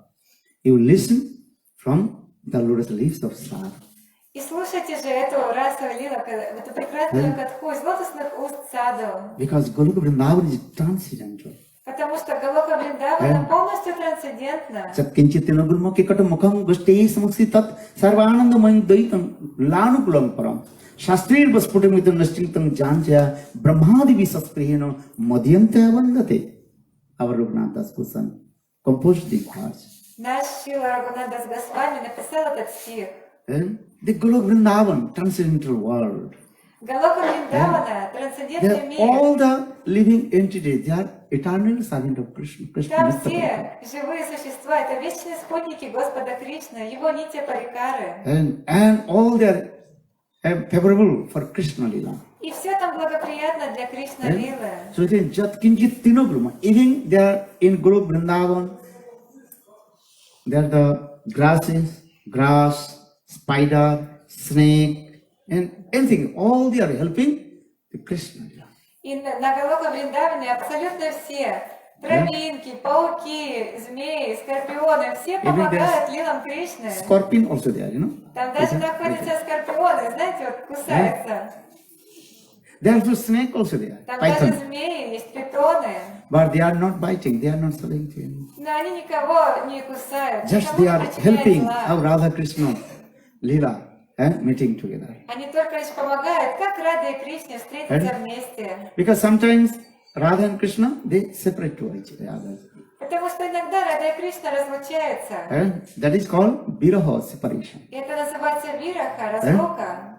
you listen from the lotus leaves of Sar. И слушайте же эту расу лилу, эту прекрасную катху из лотосных уст саду. Because Goloka Vrindavan is transcendental. Потому что Галока Вриндавана полностью трансцендентна. Satkinchitina Gurma Kikata Mukham Guste Samuksi Tat Sarvananda Mayam Daitam Lanukulam Param Shastrir Vasputamita Nastiltam Janja Brahmadi Visasprihino Madhyante Avandate. Our Raghunath Das Goswami composed the verse. Наш Шрила Рагунатдас Госвами написал этот стих. And the Goloka Vrindavan, transcendental world. Галока Вриндавана, They трансцендентный are мир. all the living entities, they are eternal servant of Krishna. Krishna Там Nitya Parikara. все живые существа, это вечные спутники Господа Кришны, его нити Парикары. And all they are favorable for Krishna Lila. И все там благоприятно для Кришна Лилы. So it is Jat Kinjit Tinobrahma. Even they are in Guru Vrindavan, they are the grasses, grass, spider, snake, and anything. All they are helping the Krishna Lila. И на Галока Вриндаване абсолютно все. Травинки, пауки, змеи, скорпионы, все помогают лилам Кришны. Scorpion also there, you know. Там даже находятся скорпионы, знаете, вот кусаются. There are also snake also there, Там даже python. змеи, есть питоны. But they are not biting, they are not selling to you. Но они никого не кусают. Just никому they are не причиняют helping зла. how Radha Krishna Lila meeting together. Они только лишь помогают, как Рада и Кришне встретиться вместе. Because sometimes Radha and Krishna, they separate to each other. Потому что иногда Рада и Кришна разлучаются. And that is called Viraha, separation. И это называется вираха, разлука.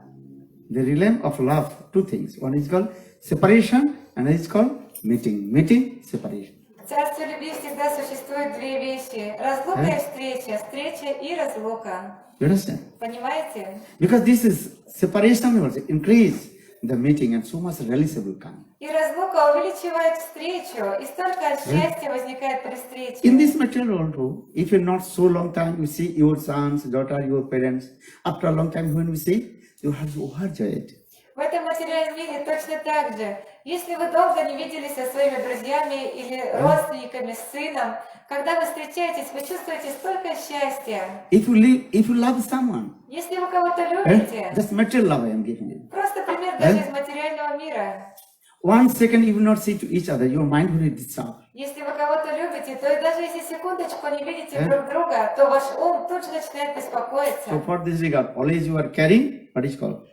The realm of love, two things. One is called separation and it is called meeting. Meeting, separation. В царстве любви всегда существуют две вещи. Разлука и встреча. Встреча и разлука. You understand? Понимаете? Because this is separation will increase the meeting and so much relish will come. И разлука увеличивает встречу. И столько счастья возникает при встрече. In this material world, too, if you're not so long time, you see your sons, daughter, your parents. After a long time, when we see, you have to overjoyed. В этом материальном мире точно так же. Если вы долго не виделись со своими друзьями или родственниками, с сыном, когда вы встречаетесь, вы чувствуете столько счастья. If you love someone, Если вы кого-то любите, just material love I am giving you. просто пример даже из материального мира. 1 second you will not see to each other, your mind will be disturbed. Если вы кого-то любите, то и даже если секундочку не видите друг друга, то ваш ум тут же начинает беспокоиться. So for this regard, always you are carrying what is called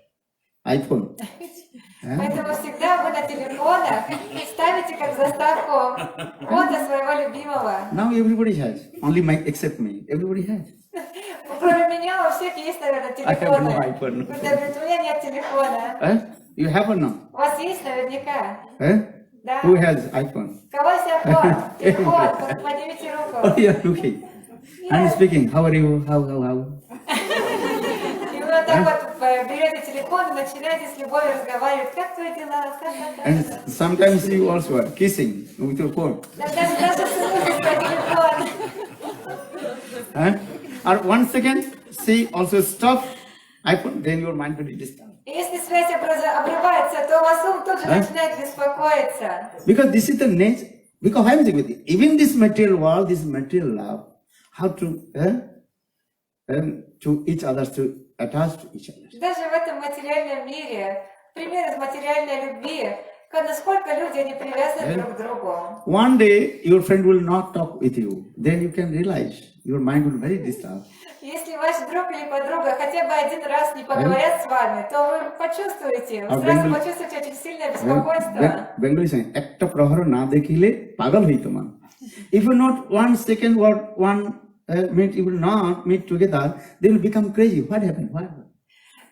iPhone. Поэтому всегда вы на телефонах ставите как заставку фото своего любимого. Now everybody has, only my except me. Everybody has. Кроме меня у всех есть, наверное, I have телефоны. no iPhone. Кто говорит, у меня нет телефона. You have or no? У вас есть наверняка. Да. Who has iPhone? У кого есть iPhone? Телефон, поднимите руку. Oh, yeah, okay. I'm speaking. How are you? How? И вы вот так вот берете телефон и начинаете с любовью разговаривать. Как твои дела? Как? And sometimes you also are kissing with your phone. Даже целуетесь по телефону. Or 1 second, see, also stop iPhone, then your mind will be disturbed. И если связь обрывается, то у вас ум тут же начинает беспокоиться. Because this is the nature. Because I am saying with you, even this material world, this material love, how to each other, to attach to each other. Даже в этом материальном мире, пример из материальной любви, насколько люди не привязаны друг к другу. One day your friend will not talk with you, then you can realize your mind will be very disturbed. Если ваш друг или подруга хотя бы один раз не поговорят с вами, то вы почувствуете, вы сразу почувствуете очень сильное беспокойство. Bengali saying, ekta prahara na dekhile pagal hoito man. If you not 1 second or 1 minute, you will not meet together, they will become crazy. What happened? What happened?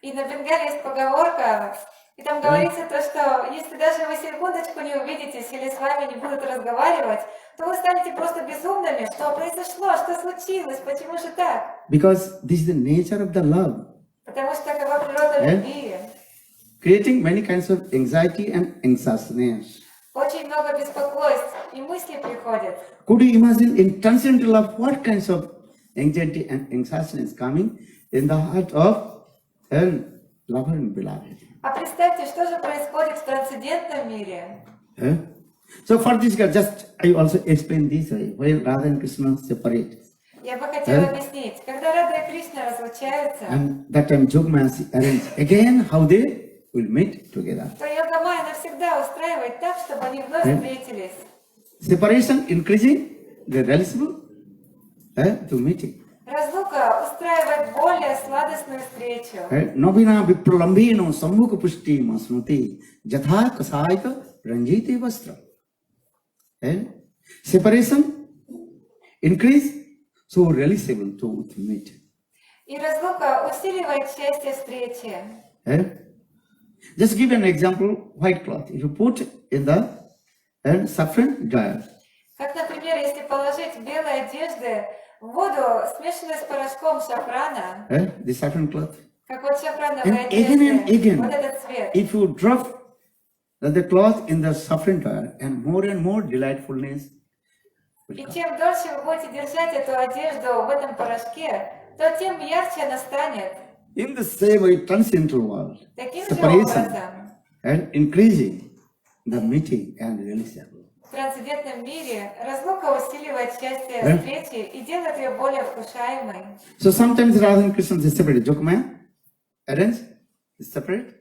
И на Бенгале есть поговорка, и там говорится то, что если даже вы секундочку не увидитесь или с вами не будут разговаривать, то вы станете просто безумными. Что произошло? Что случилось? Почему же так? Because this is the nature of the love. Потому что такова природа любви. Creating many kinds of anxiety and anxiousness. Очень много беспокойств и мыслей приходят. Could you imagine in transcendental love what kinds of anxiety and anxiety is coming in the heart of lover and beloved. А представьте, что же происходит в трансцендентном мире. Eh? So for this, just I also explain this way, when Radha and Krishna separate. Я бы хотела объяснить, когда Рада и Кришна разлучаются, And that time Jogmaya arrange again how they will meet together. то Йога-майя навсегда устраивает так, чтобы они вновь встретились. Separation increasing the relative to meeting. Разлука устраивает более сладостную встречу. Novina vipralambino sammukha pushti masnuti jatha kasayika ranjite vastra. Separation increase, so realizable to meet. И разлука усиливает счастье встречи. Just give an example, white cloth. If you put in the saffron dye, Как, например, если положить белые одежды в воду, смешанную с порошком шафрана, the saffron cloth, как вот шафрановые and again, одежды, вот этот цвет. if you drop the cloth in the saffron dye, and more delightfulness will И come. чем дольше вы будете держать эту одежду в этом порошке, то тем ярче она станет. In the same way, transcendental world, Таким же separation образом, and increasing the meeting and realization. в трансцендентном мире разлука усиливает счастье встречи и делает ее более вкушаемой. So sometimes Radha and Krishna is separate. Jogmaya arrange is separate,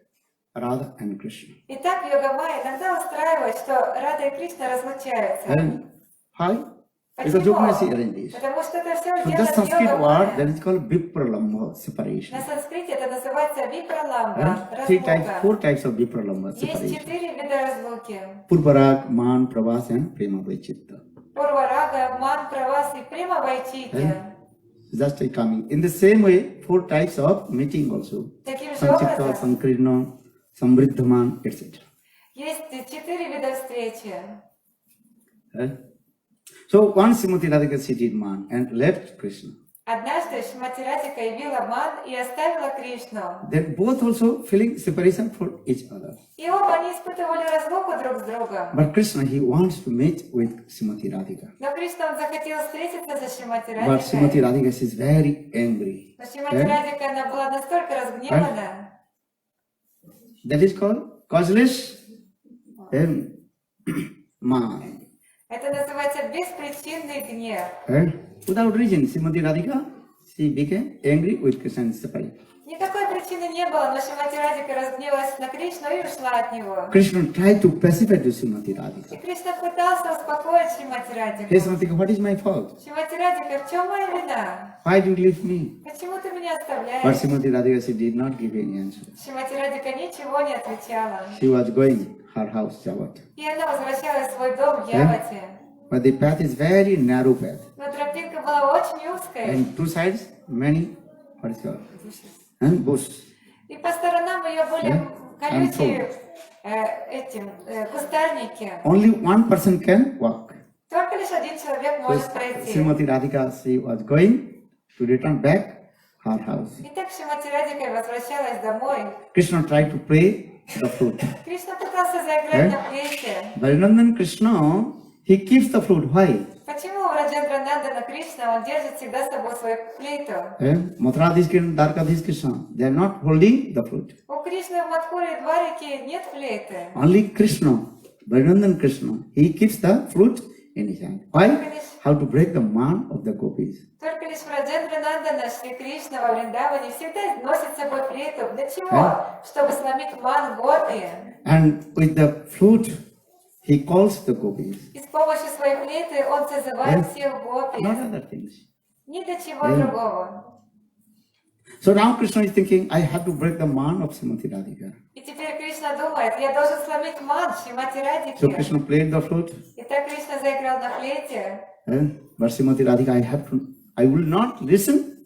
Radha and Krishna. Итак, Йога-майя иногда устраивает, что Рада и Кришна разлучаются. And why? Because Почему? Jogmaya arrange this. Потому что это все So the делает Sanskrit word Йога-майя. that is called vipralambha, separation. На санскрите это называется випраламба, Four разлука. types of vipralambha, Есть separation. 4 вида разлуки. Purvarak, Man, Pravas and Prema Vaichitta. Пурварага, ман, правас и према вайчити. Just like coming. In the same way, 4 types of meeting also. Таким же Sanchita, образом, Sankirna, Samriddhaman, etc. есть 4 вида встречи. So once Srimati Radhika seated Man and left Krishna. Однажды Шримати Радика явила ман и оставила Кришну. Then both also feeling separation for each other. И оба они испытывали разлуку друг с другом. But Krishna, he wants to meet with Srimati Radhika. Но Кришна, он захотел встретиться за Шримати But Srimati Радикой. Radhika is very angry. Но Шримати Радика, она была настолько разгневана. That is called causeless mind. Это называется беспричинный гнев. Without reason, Srimati Radhika, she became angry with Krishna and separated. Никакой причины не было, но Шримати Радика разгневалась на Кришну и ушла от него. Krishna tried to pacify to Srimati И Radhika. Кришна пытался успокоить Шримати Радику. Hey Srimati, what is my fault? Шримати Радика, в чем моя вина? Why do you leave me? Почему ты меня But оставляешь? Srimati Radhika, she did not give any answer. Шримати Радика ничего не отвечала. She was going her house, Javat. И она возвращалась в свой дом в Явате. But the path is very narrow path. Но тропинка была очень узкой. And two sides, many, what is called? And bushes. И по сторонам ее были And колючие кустарники. Only one person can walk. Только лишь один человек So может пройти. Srimati Radhika, she was going to return back her house. И так Шримати Радика возвращалась домой. Krishna tried to play the flute. Кришна пытался заиграть на флейте. Bharanandan Krishna, he keeps the flute. Why? Почему Раджендра Нандана Кришна, он держит всегда с собой свою флейту? Mathuradhis Krishna, Dwarkadhis Krishna, they are not holding the flute. У Кришны в Мадхуре и Дварике нет флейты. Only Krishna, Bharanandan Krishna, he keeps the flute in his hand. Why? How to break the man of the gopis. Только лишь Раджендра Нандана, Шри Кришна во Вриндаване всегда носит с собой флейту. Для чего? Чтобы сломить ман гопи. And with the flute, he calls the gopis. И с помощью своей флейты он созывает всех гопи. Not other things. Ни до чего другого. So now Krishna is thinking, I have to break the man of Srimati Radhika. И теперь Кришна думает, я должен сломить ман Шримати So Радики. Krishna played the flute. И так Кришна заиграл на флейте. But Srimati Radhika, I will not listen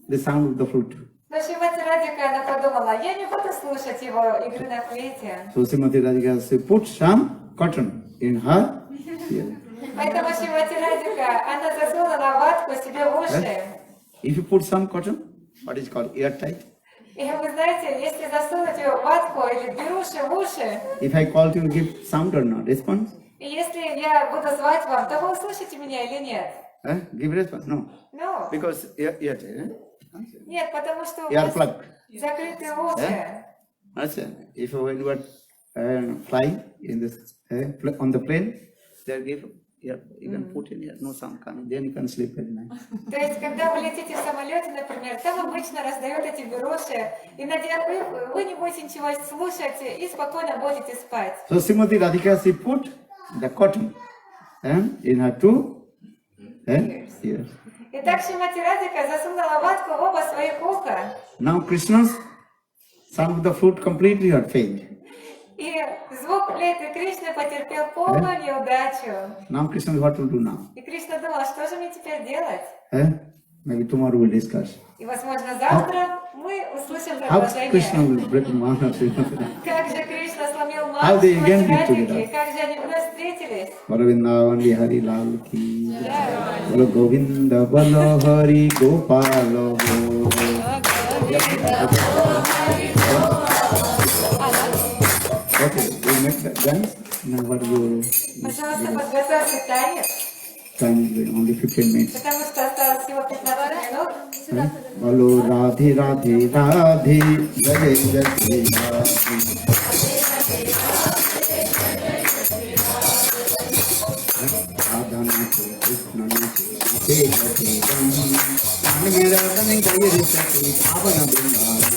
the sound of the flute. Но Шримати Радика, она подумала, я не буду слушать его игры на флейте. So Srimati Radhika, she put some cotton in her ear. Поэтому Шримати Радика, она засунула ватку себе в уши. If you put some cotton, what is called airtight. И вы знаете, если засунуть ее ватку или беруши в уши, If I call to give sound or not, response? И если я буду звать вам, то вы услышите меня или нет? Give response? No. Ну, Because нет, потому что у ear вас plug. закрытые уши. Understand? If when you are flying in this on the plane, they give you can put in here, no sound coming, then you can sleep at night. То есть, когда вы летите в самолете, например, там обычно раздают эти беруши, и вы не будете ничего слушать и спокойно будете спать. So Srimati Radhika, she put the cotton in her two ears. И так Шримати Радика засунула ватку в оба своих уха. Now Krishna's son of the flute completely had failed. И звук флейты Кришны потерпел полную неудачу. Now Krishna, what to do now? И Кришна думала, что же мне теперь делать? Maybe tomorrow we'll discuss. И, возможно, завтра мы услышим How Krishna продолжение. will break Maharaj. Как же Кришна сломил How they Маху again meet Радики, together. как же они вновь встретились. Vrindavan Bihari Lal ki. Bolo Govinda Bolo Hari Gopalo Go. Okay, we make that done. Now what you Пожалуйста, подготовьте танец, time is only 15 minutes. потому что осталось всего 15 минут. Bolo Radhe Radhe Radhe Jai Jai Radhe. Radha Nache Krishna Nache Nache Nache Ram Mera Dane Jai Rishati Pavana Vrindavan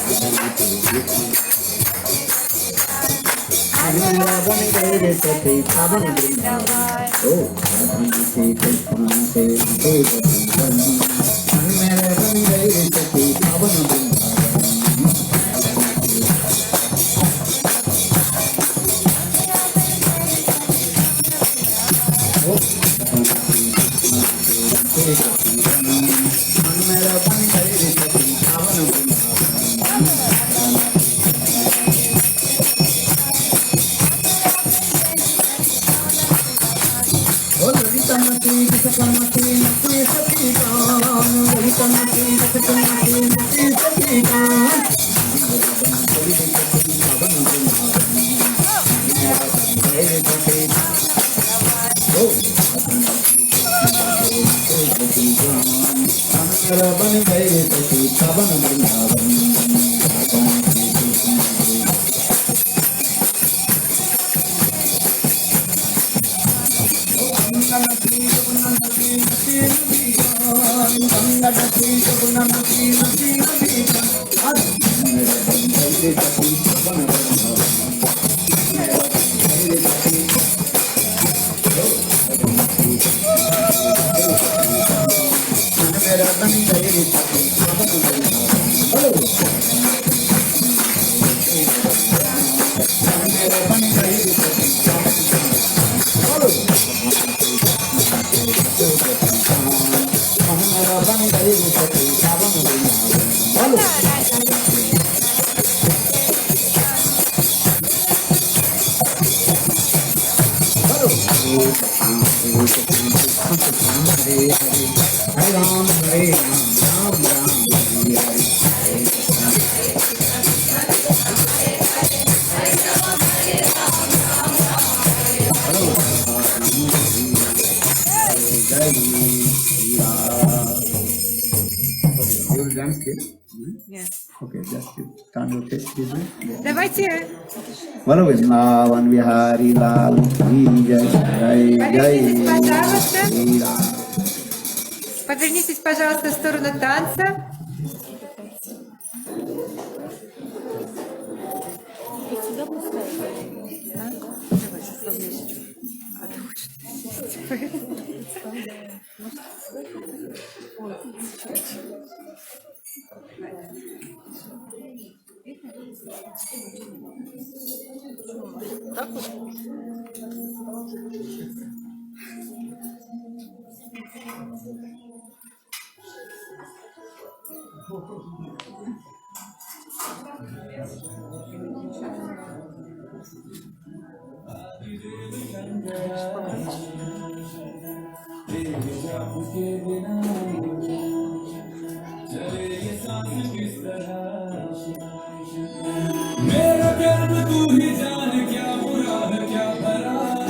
Radha Nache Krishna Mera Dane Jai Rishati Pavana Vrindavan Oh Radha Nache Krishna Nache Nache Vrindavan Mera Dane Jai Rishati Pavana Vrindavan Okay, just turn your face this way. Давайте Bolo Vrindavan Bihari Lal ki Jai Jai Jai Shri Ram. повернитесь, пожалуйста, в сторону танца. मेरा कर्म तू ही जान क्या बुरा है क्या भला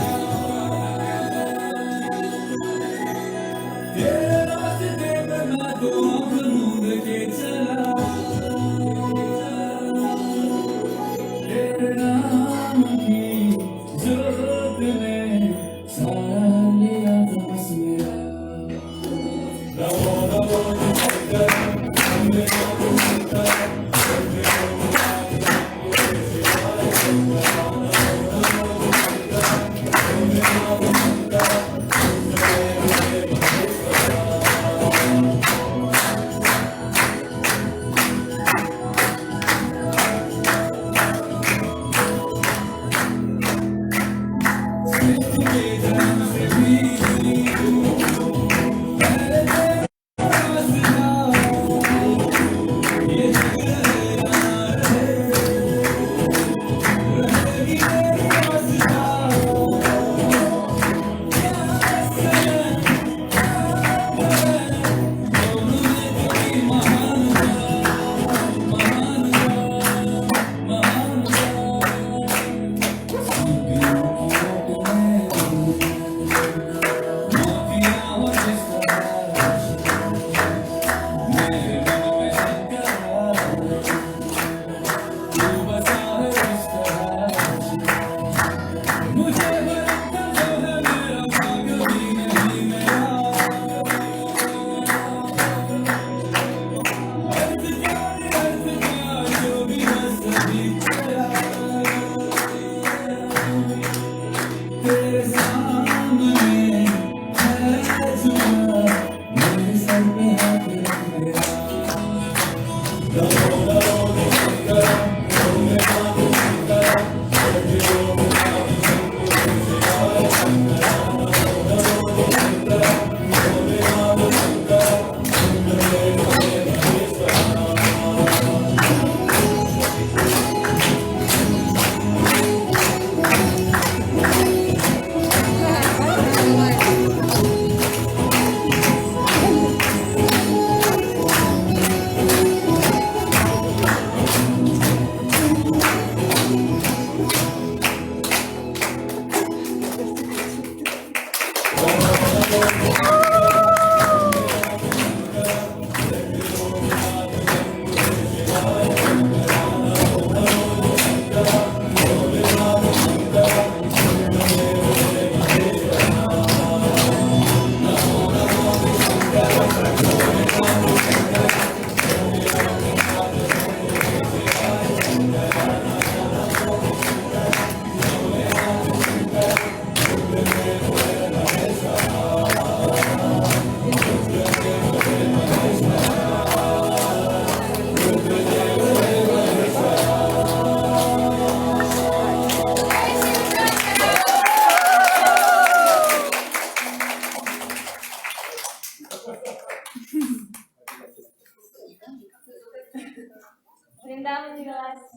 वृंदावन निवास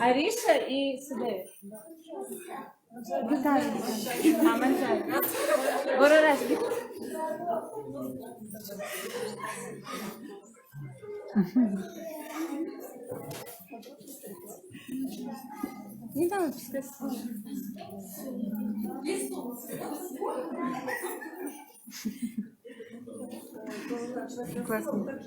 Ариша і Сидеві. А Манжай. Ворорезки. Не там писать. Классно.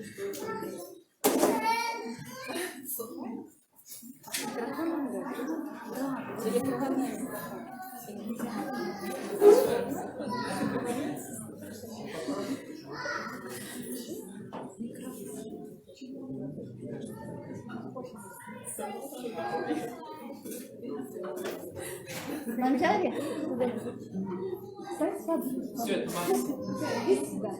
Манжари? Свет, Иди сюда.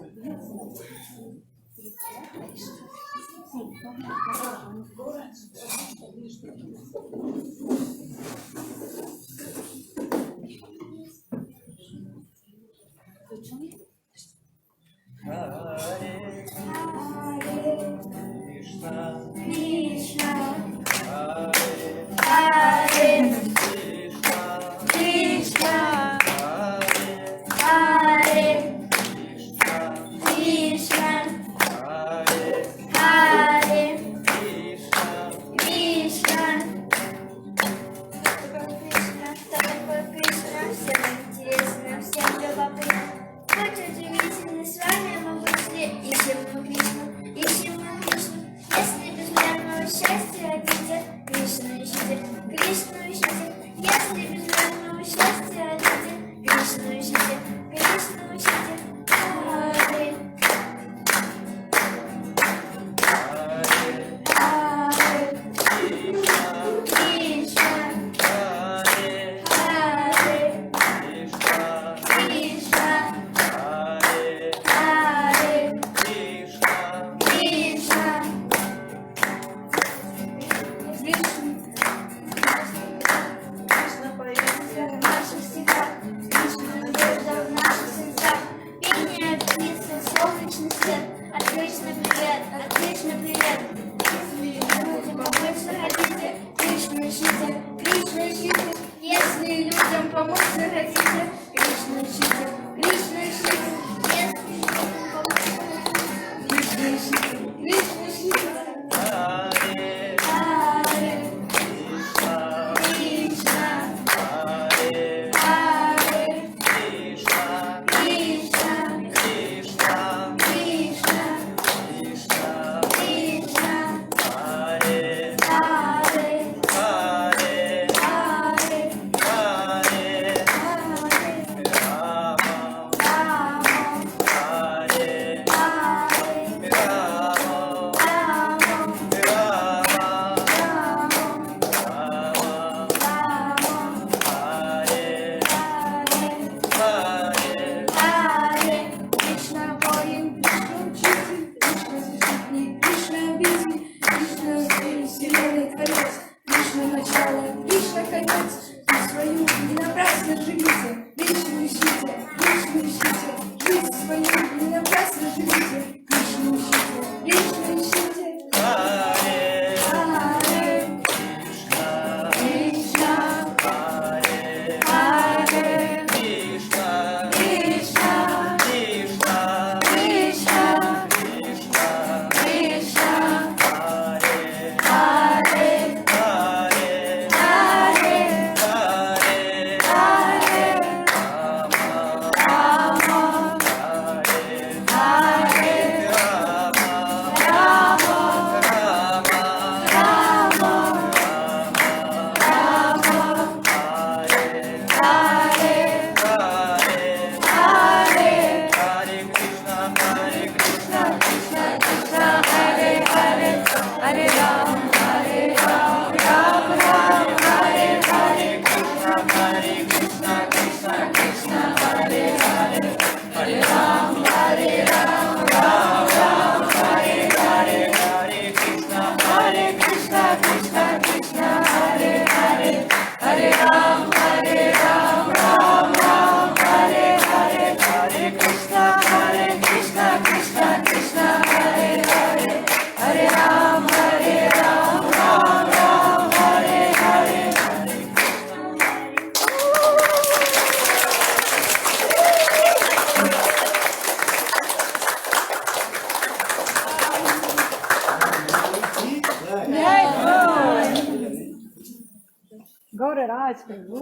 Raj Prabhu.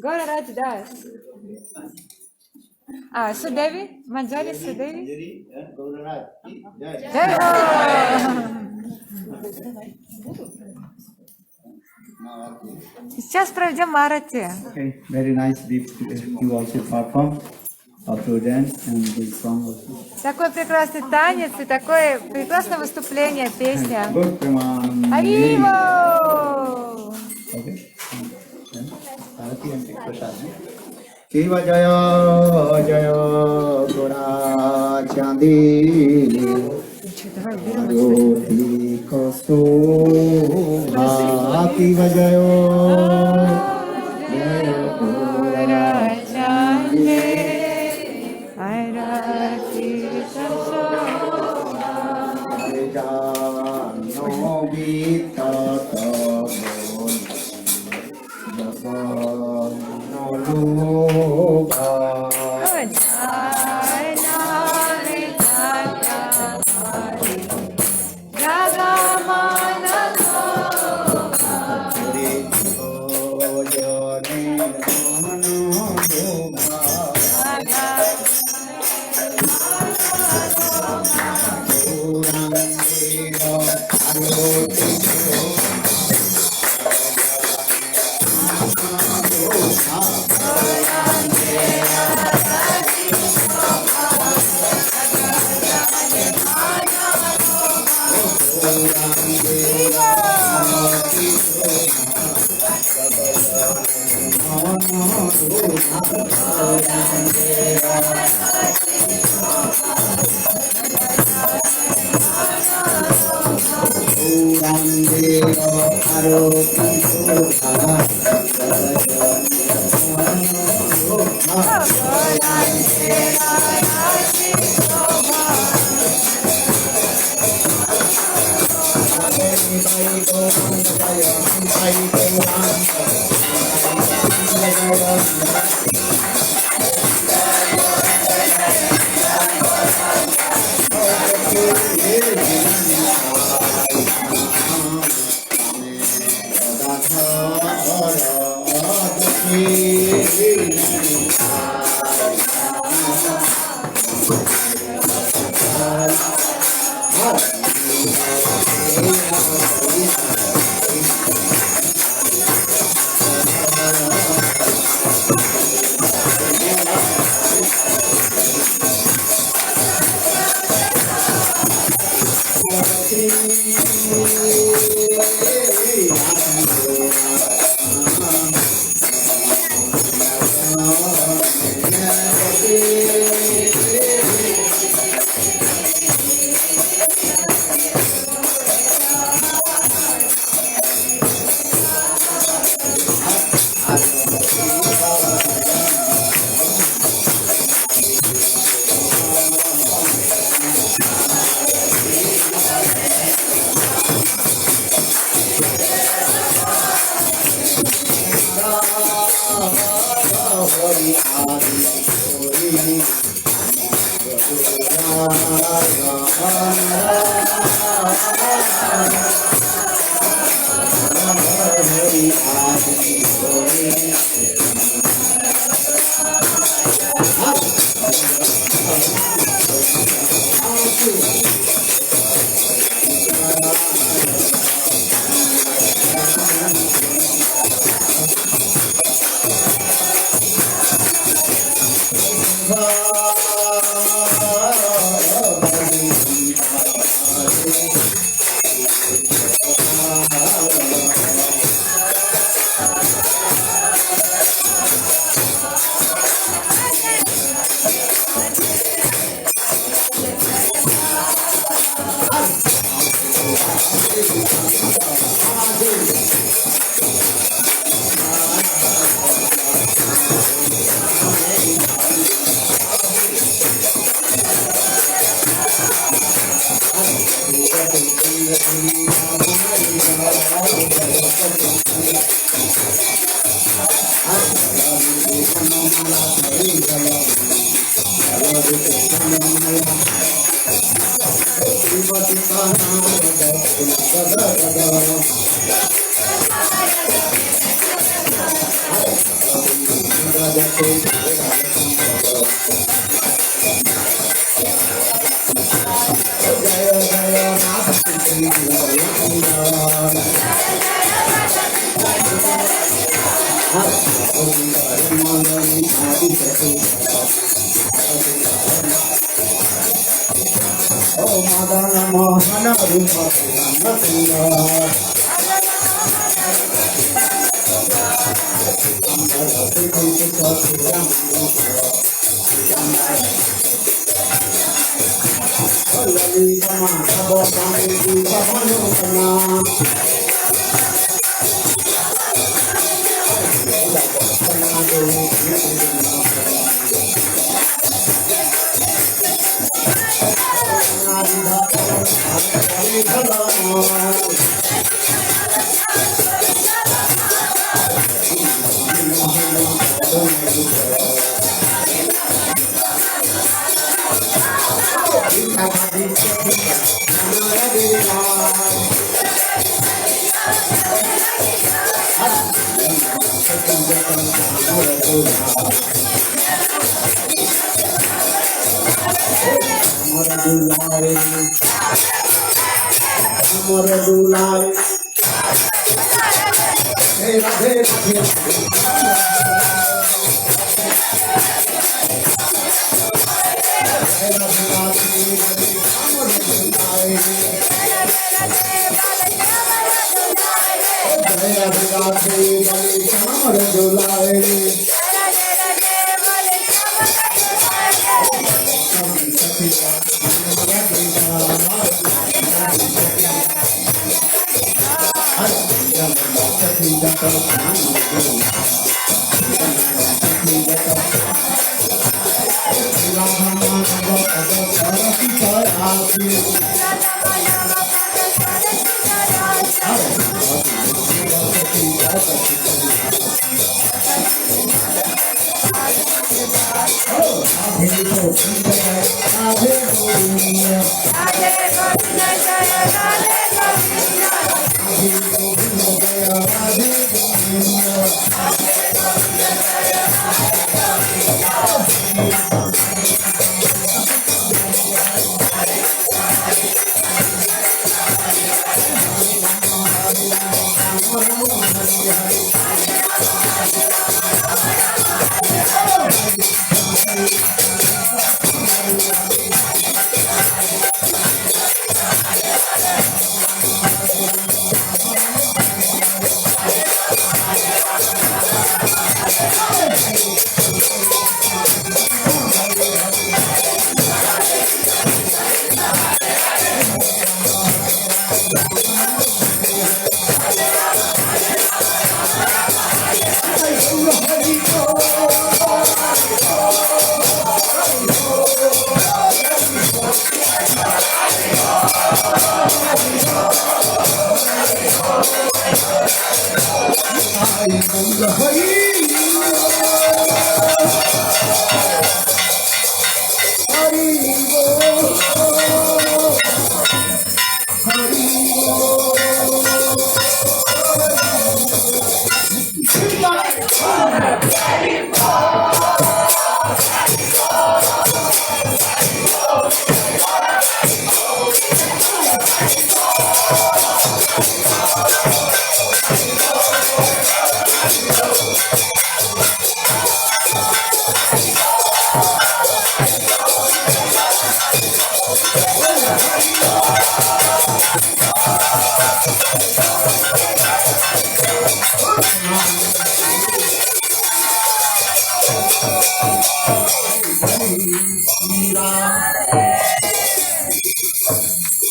Gora Raj Das. Sudevi? Manjari Sudevi? Jai Ho! Сейчас проведем Арати. Okay, very nice. You also perform after dance and the song also. Такой прекрасный танец и такое прекрасное выступление, песня. Good Praman. Ариво! Okay. Arati and Prasad. Shiva Jaya Jaya Gora Chandi Jyoti Kaso Shiva Jaya Jaya Gora Chandi Jano Vita Tabon Jano Luba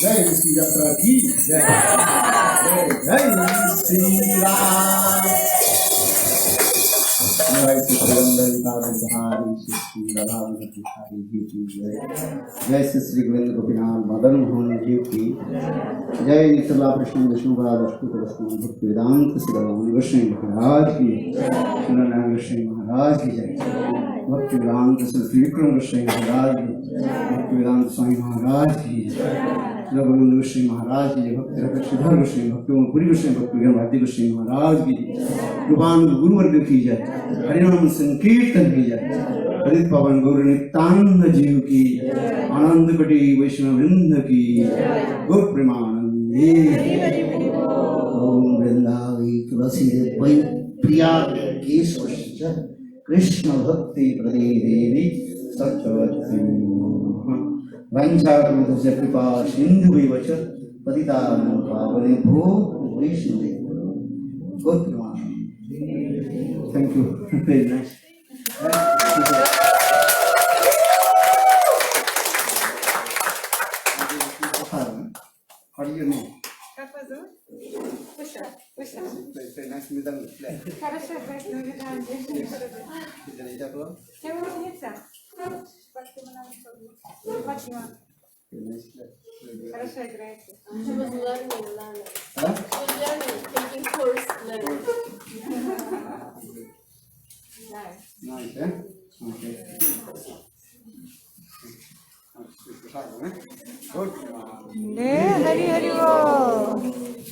जय श्री यात्रा की जय जय श्री राम जय श्री बिहारी श्री राधा बिहारी जी की जय जय श्री गोविंद गोपीनाथ मदन मोहन जी की जय नितला कृष्ण विष्णुपाद अष्टुत भक्ति वेदांत श्री भगवान गोस्वामी महाराज की नारायण गोस्वामी महाराज की जय भक्ति वेदांत श्री विक्रम गोस्वामी महाराज की भक्ति वेदांत स्वामी महाराज की जय गोविंद गोस्वामी महाराज की जय, भक्त रखा श्रीधर गोस्वामी, भक्तों पूरी गोस्वामी, भक्त विज्ञान भारती गोस्वामी महाराज की जय, रूपान गुरुवर्ग की जय, हरिनाम संकीर्तन की जय, हरित पवन गौर नित्यानंद जीव की, आनंद कटी वैष्णव वृंद की, गौर प्रेमानंदे। ओम वृंदावी तुलसी वै प्रिया केशवश्च कृष्ण भक्ति प्रदे देवी सत्यवती वंशाकृतस्य कृपा सिन्धुवैव च पतितानां पावनेभ्यो वैष्णवेभ्यो गौर प्रेमानंदे। Thank you, very nice. How do you know? Как вас зовут? Уша. Уша. Very nice to meet you. Хорошо, Вайшнава Виданди. Чем вы родиться? Фатима. Хорошо играете. She was learning. Huh? She was learning, taking course learning. Nice. Nice, eh? Okay. Good. 네, Hari Hari बोल।